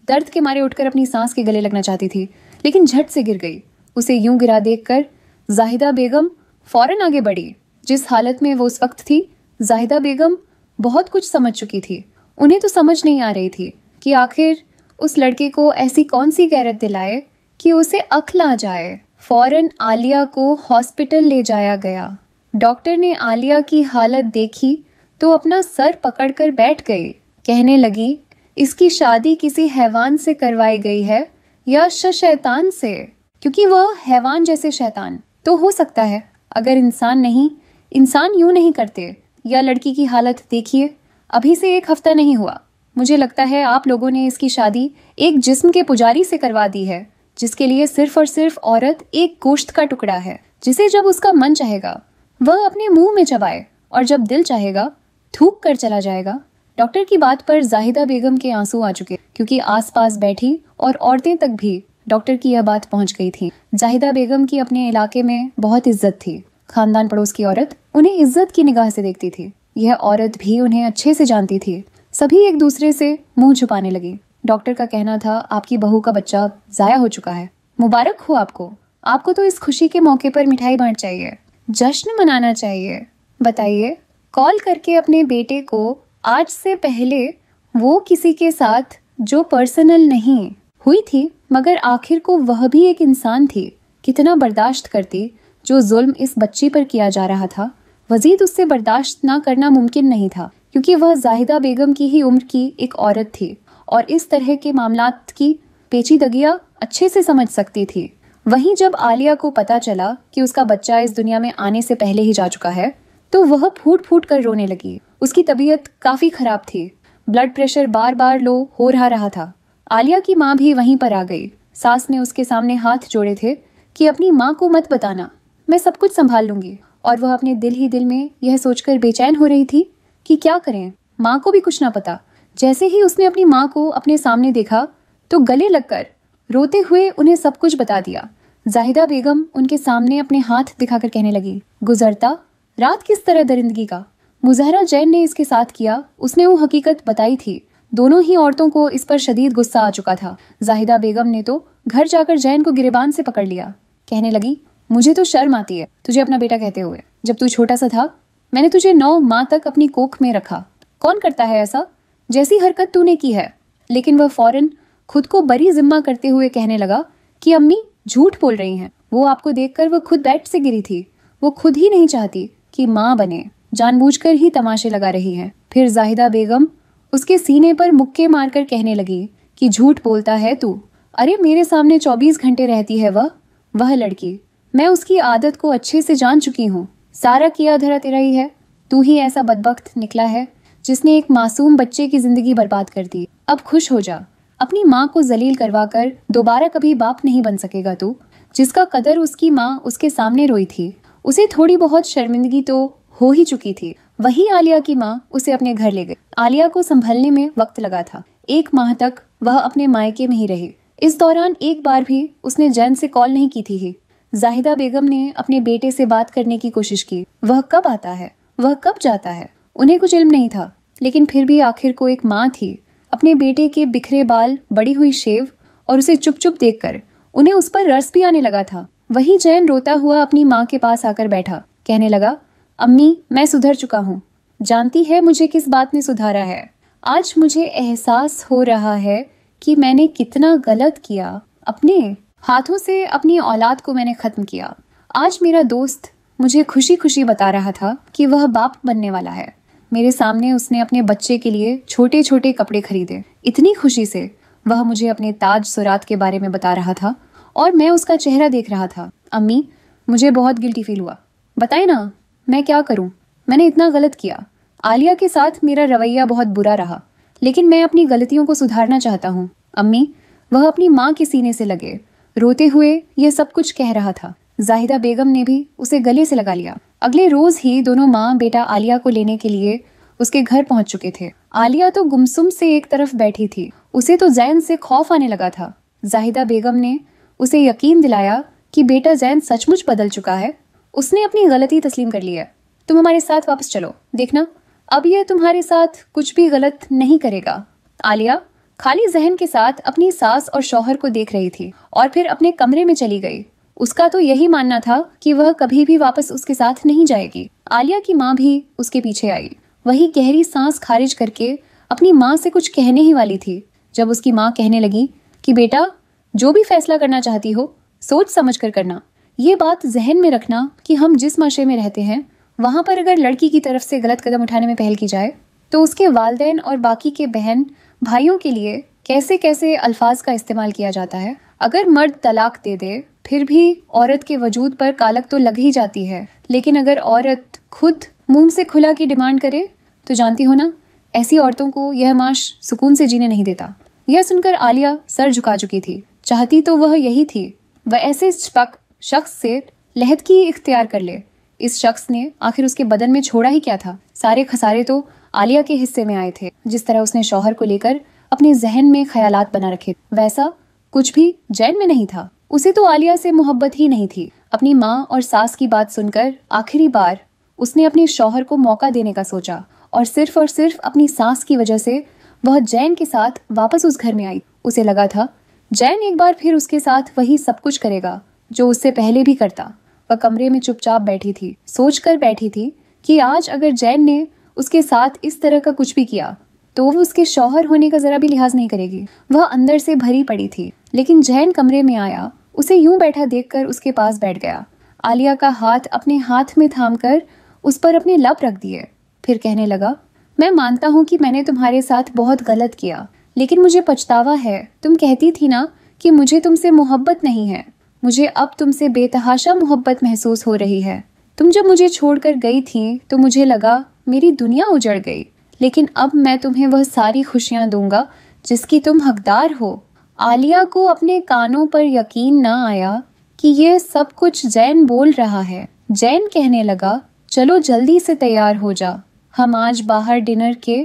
दर्द के मारे उठकर अपनी सांस के गले लगना चाहती थी, लेकिन झट से गिर गई। उसे यूं गिरा देखकर जाहिदा बेगम फौरन आगे बढ़ी। जिस हालत में वो उस वक्त थी, जाहिदा बेगम बहुत कुछ समझ चुकी थी। उन्हें तो समझ नहीं आ रही थी कि आखिर उस लड़के को ऐसी कौन सी गैरत दिलाए कि उसे अक्ल आ जाए। फौरन आलिया को हॉस्पिटल ले जाया गया। डॉक्टर ने आलिया की हालत देखी तो अपना सर पकड़कर बैठ गई। कहने लगी, इसकी शादी किसी हैवान से करवाई गई है या शैतान से, क्योंकि वह हैवान जैसे शैतान तो हो सकता है, अगर इंसान नहीं। इंसान यूं नहीं करते। या लड़की की हालत देखिए, अभी से 1 हफ्ता नहीं हुआ। मुझे लगता है आप लोगों ने इसकी शादी एक जिस्म के पुजारी से करवा दी है, जिसके लिए सिर्फ और सिर्फ औरत एक गोश्त का टुकड़ा है, जिसे जब उसका मन चाहेगा वह अपने मुंह में चबाए और जब दिल चाहेगा थूक कर चला जाएगा। डॉक्टर की बात पर जाहिदा बेगम के आंसू आ चुके, क्योंकि आसपास बैठी और औरतें तक भी डॉक्टर की यह बात पहुंच गई थी। जाहिदा बेगम की अपने इलाके में बहुत इज्जत थी। खानदान पड़ोस की औरत उन्हें इज्जत की निगाह से देखती थी। यह औरत भी उन्हें अच्छे से जानती थी। सभी एक दूसरे से मुंह छुपाने लगी। डॉक्टर का कहना था, आपकी बहू का बच्चा जाया हो चुका है, मुबारक हो आपको। आपको तो इस खुशी के मौके पर मिठाई बांट चाहिए, जश्न मनाना चाहिए। बताइए, कॉल करके अपने बेटे को आज से पहले वो किसी के साथ जो पर्सनल नहीं हुई थी, मगर आखिर को वह भी एक इंसान थी, कितना बर्दाश्त करती जो जुल्म इस बच्ची पर किया जा रहा था। वजीद उससे बर्दाश्त ना करना मुमकिन नहीं था, क्योंकि वह जाहिदा बेगम की ही उम्र की एक औरत थी और इस तरह के मामलात की पेचीदगियां अच्छे से समझ सकती थी। वहीं जब आलिया को पता चला कि उसका बच्चा इस दुनिया में आने से पहले ही जा चुका है, तो वह फूट फूट कर रोने लगी। उसकी तबीयत काफी खराब थी। ब्लड प्रेशर बार बार लो हो रहा था। आलिया की माँ भी वहीं पर आ गई। सास ने उसके सामने हाथ जोड़े थे कि अपनी माँ को मत बताना, मैं सब कुछ संभाल लूंगी। और वह अपने दिल ही दिल में यह सोचकर बेचैन हो रही थी कि क्या करें, माँ को भी कुछ ना पता। जैसे ही उसने अपनी माँ को अपने सामने देखा तो गले लगकर रोते हुए उन्हें सब कुछ बता दिया। जाहिदा बेगम उनके सामने अपने हाथ दिखाकर कहने लगी, गुजरता रात किस तरह दरिंदगी का मुजाहरा जैन ने इसके साथ किया, उसने वो हकीकत बताई थी दोनों ही औरतों को इस पर शदीद गुस्सा आ चुका था। जाहिदा बेगम ने तो घर जाकर जैन को गिरेबान से पकड़ लिया। कहने लगी, मुझे तो शर्म आती है तुझे अपना बेटा कहते हुए। जब तू छोटा सा था मैंने तुझे 9 माह तक अपनी कोख में रखा। कौन करता है ऐसा? जैसी हरकत तूने की है। लेकिन वह फौरन खुद को बरी जिम्मा करते हुए कहने लगा कि अम्मी झूठ बोल रही हैं। वो आपको देखकर वो खुद बेड से गिरी थी। वो खुद ही नहीं चाहती कि माँ बने, जानबूझकर ही तमाशे लगा रही है। फिर जाहिदा बेगम उसके सीने पर मुक्के मारकर कहने लगी कि झूठ बोलता है तू। अरे मेरे सामने 24 घंटे रहती है वह लड़की। मैं उसकी आदत को अच्छे से जान चुकी हूँ। सारा किया धरा तेरा ही है। तू ही ऐसा बदबख्त निकला है जिसने एक मासूम बच्चे की जिंदगी बर्बाद कर दी। अब खुश हो जा। अपनी माँ को जलील करवाकर दोबारा कभी बाप नहीं बन सकेगा तू। जिसका कदर उसकी माँ उसके सामने रोई थी, उसे थोड़ी बहुत शर्मिंदगी तो हो ही चुकी थी। वही आलिया की माँ उसे अपने घर ले गई। आलिया को संभलने में वक्त लगा था। 1 माह तक वह अपने मायके में ही रही। इस दौरान एक बार भी उसने जैन से कॉल नहीं की थी। जाहिदा बेगम ने अपने बेटे से बात करने की कोशिश की। वह कब आता है, वह कब जाता है, उन्हें कुछ इल्म नहीं था। लेकिन फिर भी आखिर को एक माँ थी। अपने बेटे के बिखरे बाल, बड़ी हुई शेव और उसे चुप चुप देखकर उन्हें उस पर रस भी आने लगा था। वही जैन रोता हुआ अपनी माँ के पास आकर बैठा। कहने लगा, अम्मी मैं सुधर चुका हूँ। जानती है मुझे किस बात ने सुधारा है? आज मुझे एहसास हो रहा है कि मैंने कितना गलत किया। अपने हाथों से अपनी औलाद को मैंने खत्म किया। आज मेरा दोस्त मुझे खुशी खुशी बता रहा था कि वह बाप बनने वाला है। मेरे सामने उसने अपने बच्चे के लिए छोटे छोटे कपड़े खरीदे। इतनी खुशी से वह मुझे अपने ताज सुरात के बारे में बता रहा था और मैं उसका चेहरा देख रहा था। अम्मी मुझे बहुत गिल्टी फील हुआ। बताए ना मैं क्या करूं? मैंने इतना गलत किया। आलिया के साथ मेरा रवैया बहुत बुरा रहा, लेकिन मैं अपनी गलतियों को सुधारना चाहता हूँ। अम्मी, वह अपनी माँ के सीने से लगे रोते हुए यह सब कुछ कह रहा था। जाहिदा बेगम ने भी उसे गले से लगा लिया। अगले रोज ही दोनों माँ बेटा आलिया को लेने के लिए उसके घर पहुंच चुके थे। आलिया तो गुमसुम से एक तरफ बैठी थी। उसे तो जैन से खौफ आने लगा था। जाहिदा बेगम ने उसे यकीन दिलाया कि बेटा जैन सचमुच बदल चुका है। उसने अपनी गलती तस्लीम कर ली है। तुम हमारे साथ वापस चलो, देखना अब यह तुम्हारे साथ कुछ भी गलत नहीं करेगा। आलिया खाली जहन के साथ अपनी सास और शौहर को देख रही थी और फिर अपने कमरे में चली गई। उसका तो यही मानना था कि वह कभी भी वापस उसके साथ नहीं जाएगी। आलिया की माँ भी उसके पीछे आई। वही गहरी सांस खारिज करके अपनी माँ से कुछ कहने ही वाली थी जब उसकी माँ कहने लगी कि बेटा जो भी फैसला करना चाहती हो सोच समझ कर करना। ये बात जहन में रखना कि हम जिस माशरे में रहते हैं वहाँ पर अगर लड़की की तरफ से गलत कदम उठाने में पहल की जाए तो उसके वालिदैन और बाकी के बहन भाइयों के लिए कैसे कैसे अल्फाज का इस्तेमाल किया जाता है। अगर मर्द तलाक दे दे फिर भी औरत के वजूद पर कालक तो लग ही जाती है, लेकिन अगर औरत खुद मुंह से खुला की डिमांड करे तो जानती हो ना, ऐसी औरतों को यह माश सुकून से जीने नहीं देता। यह सुनकर आलिया सर झुका चुकी थी। चाहती तो वह यही थी, वह ऐसे शख्स से लहदकी इख्तियार कर ले। इस शख्स ने आखिर उसके बदन में छोड़ा ही क्या था? सारे खसारे तो आलिया के हिस्से में आए थे। जिस तरह उसने शौहर को लेकर अपने जहन में ख्यालात बना रखे, वैसा कुछ भी जैन में नहीं था। उसे तो आलिया से मोहब्बत ही नहीं थी। अपनी माँ और सास की बात सुनकर आखिरी बार उसने अपने शौहर को मौका देने का सोचा और सिर्फ अपनी सास की वजह से वह जैन के साथ वापस उस घर में आई। उसे लगा था जैन एक बार फिर उसके साथ वही सब कुछ करेगा जो उससे पहले भी करता। वह कमरे में चुपचाप बैठी थी, सोचकर बैठी थी कि आज अगर जैन ने उसके साथ इस तरह का कुछ भी किया तो वो उसके शौहर होने का जरा भी लिहाज नहीं करेगी। वह अंदर से भरी पड़ी थी। लेकिन जैन कमरे में आया, उसे यूं बैठा देखकर उसके पास बैठ गया। आलिया का हाथ अपने हाथ में थामकर उस पर अपने लब रख दिए। फिर कहने लगा, मैं मानता हूँ कि मैंने तुम्हारे साथ बहुत गलत किया, लेकिन मुझे पछतावा है। तुम कहती थी ना कि मुझे तुमसे मोहब्बत नहीं है। मुझे अब तुमसे बेतहाशा मोहब्बत महसूस हो रही है। तुम जब मुझे छोड़कर गई थी तो मुझे लगा मेरी दुनिया उजड़ गई, लेकिन अब मैं तुम्हें वह सारी खुशियां दूंगा जिसकी तुम हकदार हो। आलिया को अपने कानों पर यकीन न आया कि यह सब कुछ जैन बोल रहा है। जैन कहने लगा, चलो जल्दी से तैयार हो जा, हम आज बाहर डिनर के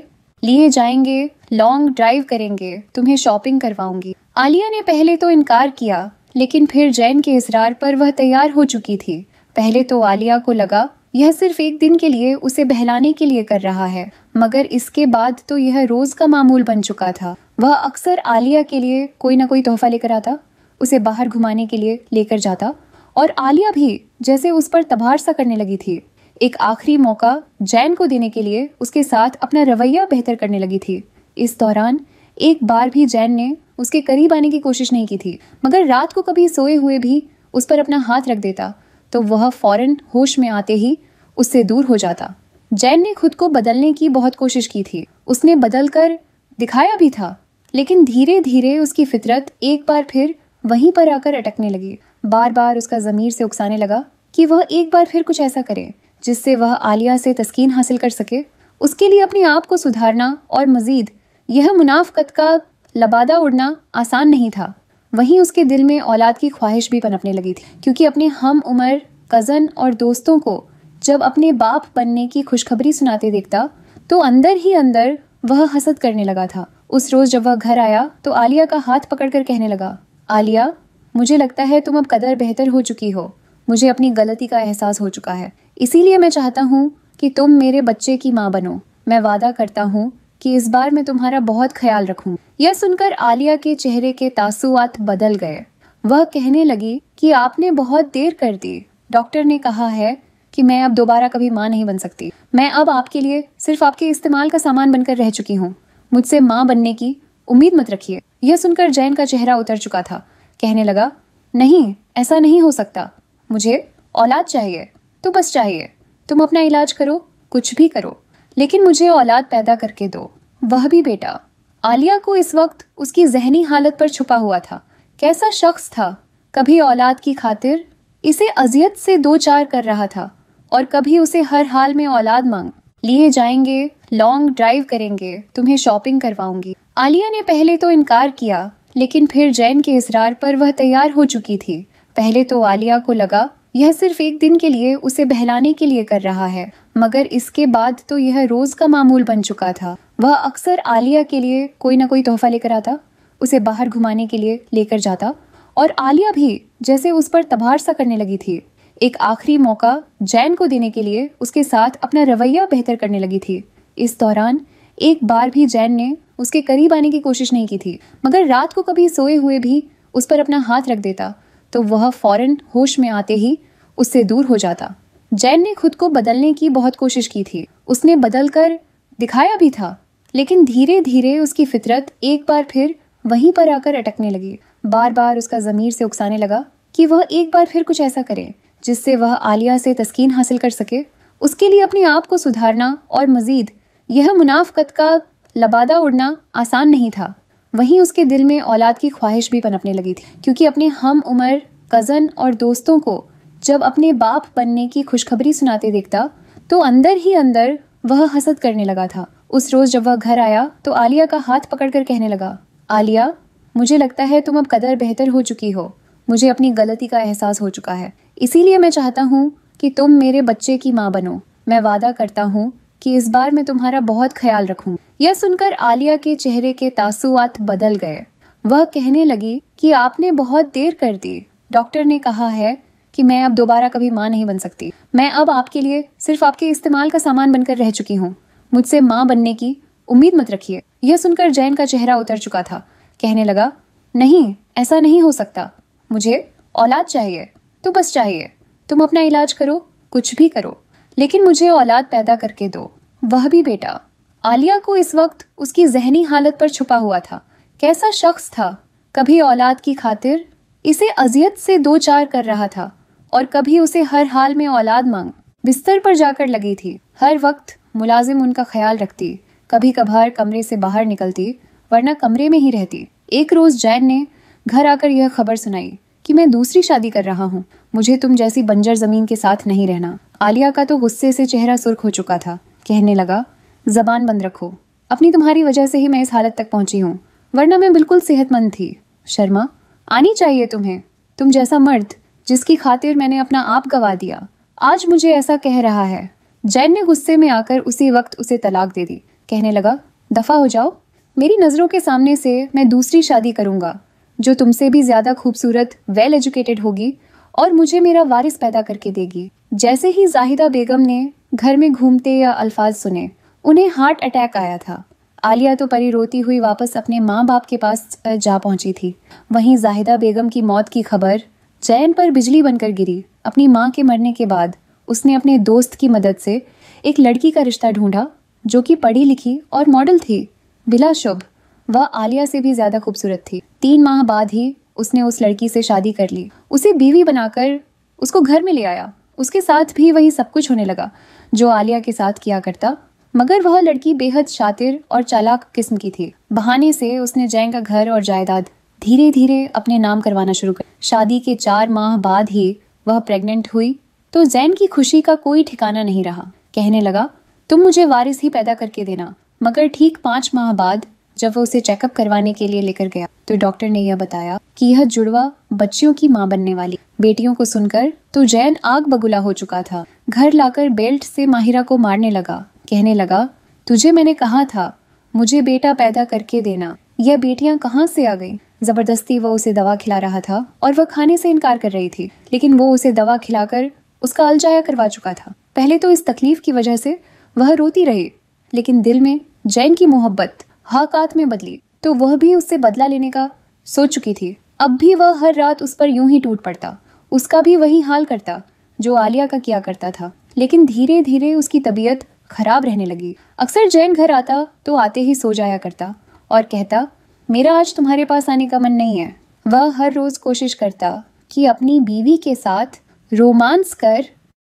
लिए जाएंगे, लॉन्ग ड्राइव करेंगे, तुम्हें शॉपिंग करवाऊंगी। आलिया ने पहले तो इनकार किया, लेकिन फिर जैन के इसरार पर वह तैयार हो चुकी थी। पहले तो आलिया को लगा यह सिर्फ एक दिन के लिए उसे बहलाने के लिए कर रहा है, मगर इसके बाद तो यह रोज का मामूल बन चुका था। वह अक्सर आलिया के लिए कोई ना कोई तोहफा लेकर आता, उसे बाहर घुमाने के लिए लेकर जाता, और आलिया भी जैसे उस पर तबार सा करने लगी थी। एक आखिरी मौका जैन को देने के लिए उसके साथ अपना रवैया बेहतर करने लगी थी। इस दौरान एक बार भी जैन ने उसके करीब आने की कोशिश नहीं की थी, मगर रात को कभी सोए हुए भी उस पर अपना हाथ रख देता तो वह फौरन होश में आते ही उससे दूर हो जाता। जैन ने खुद को बदलने की बहुत कोशिश की थी, उसने बदल कर दिखाया भी था, लेकिन धीरे धीरे उसकी फितरत एक बार फिर वहीं पर आकर अटकने लगी। बार बार उसका ज़मीर से उकसाने लगा कि वह एक बार फिर कुछ ऐसा करे जिससे वह आलिया से तस्कीन हासिल कर सके। उसके लिए अपने आप को सुधारना और मजीद यह मुनाफकत का लबादा उड़ना आसान नहीं था। वहीं उसके दिल में औलाद की ख्वाहिश भी पनपने लगी थी, क्योंकि अपने हम उम्र कज़न और दोस्तों को जब अपने बाप बनने की खुशखबरी सुनाते देखता तो अंदर ही अंदर वह हसद करने लगा था। उस रोज जब वह घर आया तो आलिया का हाथ पकड़कर कहने लगा, आलिया, मुझे लगता है तुम अब कदर बेहतर हो चुकी हो। मुझे अपनी गलती का एहसास हो चुका है, इसीलिए मैं चाहता हूँ कि तुम मेरे बच्चे की माँ बनो। मैं वादा करता हूँ कि इस बार मैं तुम्हारा बहुत ख्याल रखूँ। यह सुनकर आलिया के चेहरे के तासुआत बदल गए। वह कहने लगी कि आपने बहुत देर कर दी। डॉक्टर ने कहा है कि मैं अब दोबारा कभी माँ नहीं बन सकती। मैं अब आपके लिए सिर्फ आपके इस्तेमाल का सामान बनकर रह चुकी हूँ। मुझसे माँ बनने की उम्मीद मत रखिए। यह सुनकर जैन का चेहरा उतर चुका था। कहने लगा, नहीं, ऐसा नहीं हो सकता। मुझे औलाद चाहिए, तो बस चाहिए। तुम अपना इलाज करो, कुछ भी करो, लेकिन मुझे औलाद पैदा करके दो, वह भी बेटा। आलिया को इस वक्त उसकी जहनी हालत पर छुपा हुआ था। कैसा शख्स था, कभी औलाद की खातिर इसे अजियत से दो चार कर रहा था और कभी उसे हर हाल में औलाद मांग। लिए जाएंगे, लॉन्ग ड्राइव करेंगे, तुम्हें शॉपिंग करवाऊंगी। आलिया ने पहले तो इनकार किया, लेकिन फिर जैन के इसरार पर वह तैयार हो चुकी थी। पहले तो आलिया को लगा यह सिर्फ एक दिन के लिए उसे बहलाने के लिए कर रहा है, मगर इसके बाद तो यह रोज का मामूल बन चुका था। वह अक्सर आलिया के लिए कोई ना कोई तोहफा लेकर आता, उसे बाहर घुमाने के लिए लेकर जाता, और आलिया भी जैसे उस पर तबार सा करने लगी थी। एक आखिरी मौका जैन को देने के लिए उसके साथ अपना रवैया बेहतर करने लगी थी। इस दौरान एक बार भी जैन ने उसके करीब आने की कोशिश नहीं की थी, मगर रात को कभी सोए हुए भी उस पर अपना हाथ रख देता तो वह फौरन होश में आते ही उससे दूर हो जाता। जैन ने खुद को बदलने की बहुत कोशिश की थी, उसने बदल कर दिखाया भी था, लेकिन धीरे धीरे उसकी फितरत एक बार फिर वहीं पर आकर अटकने लगी। बार बार उसका ज़मीर से उकसाने लगा कि वह एक बार फिर कुछ ऐसा करे जिससे वह आलिया से तस्कीन हासिल कर सके। उसके लिए अपने आप को सुधारना और मजीद यह मुनाफकत का लबादा उड़ना आसान नहीं था। वहीं उसके दिल में औलाद की ख्वाहिश भी पनपने लगी थी, क्योंकि अपने हम उम्र कज़न और दोस्तों को जब अपने बाप बनने की खुशखबरी सुनाते देखता तो अंदर ही अंदर वह हसद करने लगा था। उस रोज जब वह घर आया तो आलिया का हाथ पकड़कर कहने लगा, आलिया, मुझे लगता है तुम अब कदर बेहतर हो चुकी हो। मुझे अपनी गलती का एहसास हो चुका है, इसीलिए मैं चाहता हूँ कि तुम मेरे बच्चे की माँ बनो। मैं वादा करता हूँ कि इस बार मैं तुम्हारा बहुत ख्याल रखूँ। यह सुनकर आलिया के चेहरे के तासुआत बदल गए। वह कहने लगी कि आपने बहुत देर कर दी। डॉक्टर ने कहा है कि मैं अब दोबारा कभी माँ नहीं बन सकती। मैं अब आपके लिए सिर्फ आपके इस्तेमाल का सामान बनकर रह चुकी हूँ। मुझसे माँ बनने की उम्मीद मत रखिए। यह सुनकर जैन का चेहरा उतर चुका था। कहने लगा, नहीं, ऐसा नहीं हो सकता। मुझे औलाद चाहिए, तो बस चाहिए। तुम अपना इलाज करो, कुछ भी करो, लेकिन मुझे औलाद पैदा करके दो, वह भी बेटा। आलिया को इस वक्त उसकी जहनी हालत पर छुपा हुआ था। कैसा शख्स था, कभी औलाद की खातिर इसे अजियत से दो चार कर रहा था और कभी उसे हर हाल में औलाद मांग। बिस्तर पर जाकर लगी थी, हर वक्त मुलाजिम उनका ख्याल रखती, कभी कभार कमरे से बाहर निकलती, वरना कमरे में ही रहती। एक रोज जैन ने घर आकर यह खबर सुनाई कि मैं दूसरी शादी कर रहा हूँ, मुझे तुम जैसी बंजर जमीन के साथ नहीं रहना। आलिया का तो गुस्से से चेहरा सुर्ख हो चुका था। कहने लगा, जबान बंद रखो, अपनी तुम्हारी वजह से ही मैं इस हालत तक पहुंची हूँ, वरना मैं बिल्कुल सेहतमंद थी। शर्मा आनी चाहिए तुम्हें। तुम जैसा मर्द जिसकी खातिर मैंने अपना आप गवा दिया, आज मुझे ऐसा कह रहा है। जैन ने गुस्से में आकर उसी वक्त उसे तलाक दे दी। कहने लगा, दफा हो जाओ, मेरी नजरों के सामने से मैं दूसरी शादी करूंगा जो तुमसे भी ज्यादा खूबसूरत, वेल एजुकेटेड होगी और मुझे मेरा वारिस पैदा करके देगी। जैसे ही जाहिदा बेगम ने घर में घूमते या अल्फाज सुने, उन्हें हार्ट अटैक आया था। आलिया तो परी रोती हुई वापस अपने माँ बाप के पास जा पहुंची थी। वहीं जाहिदा बेगम की मौत की खबर जैन पर बिजली बनकर गिरी। अपनी माँ के मरने के बाद उसने अपने दोस्त की मदद से एक लड़की का रिश्ता ढूंढा जो कि पढ़ी लिखी और मॉडल थी। बिलाशुभ वह आलिया से भी ज्यादा खूबसूरत थी। 3 माह बाद ही उसने उस लड़की से शादी कर ली, उसे बीवी बनाकर उसको घर में ले आया। उसके साथ भी वही सब कुछ होने लगा जो आलिया के साथ किया करता, मगर वह लड़की बेहद शातिर और चालाक किस्म की थी। बहाने से उसने जैन का घर और जायदाद धीरे धीरे अपने नाम करवाना शुरू कर। शादी के 4 माह बाद ही वह प्रेग्नेंट हुई तो जैन की खुशी का कोई ठिकाना नहीं रहा। कहने लगा, तुम मुझे वारिस ही पैदा करके देना। मगर ठीक 5 माह बाद जब वो उसे चेकअप करवाने के लिए लेकर गया तो डॉक्टर ने यह बताया कि यह जुड़वा बच्चियों की मां बनने वाली। बेटियों को सुनकर तो जैन आग बबूला हो चुका था। घर लाकर बेल्ट से माहिरा को मारने लगा। कहने लगा, तुझे मैंने कहा था मुझे बेटा पैदा करके देना, यह बेटियां कहाँ से आ गई। जबरदस्ती वो उसे दवा खिला रहा था और वह खाने से इनकार कर रही थी, लेकिन वो उसे दवा खिलाकर उसका अलजाया करवा चुका था। पहले तो इस तकलीफ की वजह से वह रोती रही, लेकिन दिल में जैन की मोहब्बत हाकात में बदली तो वह भी उससे बदला लेने का सोच चुकी थी। अब भी वह हर रात उस पर यूं ही टूट पड़ता, उसका भी वही हाल करता जो आलिया का किया करता था। लेकिन धीरे धीरे उसकी तबीयत खराब रहने लगी। अक्सर जैन घर आता तो आते ही सो जाया करता और कहता, मेरा आज तुम्हारे पास आने का मन नहीं है। वह हर रोज कोशिश करता कि अपनी बीवी के साथ रोमांस कर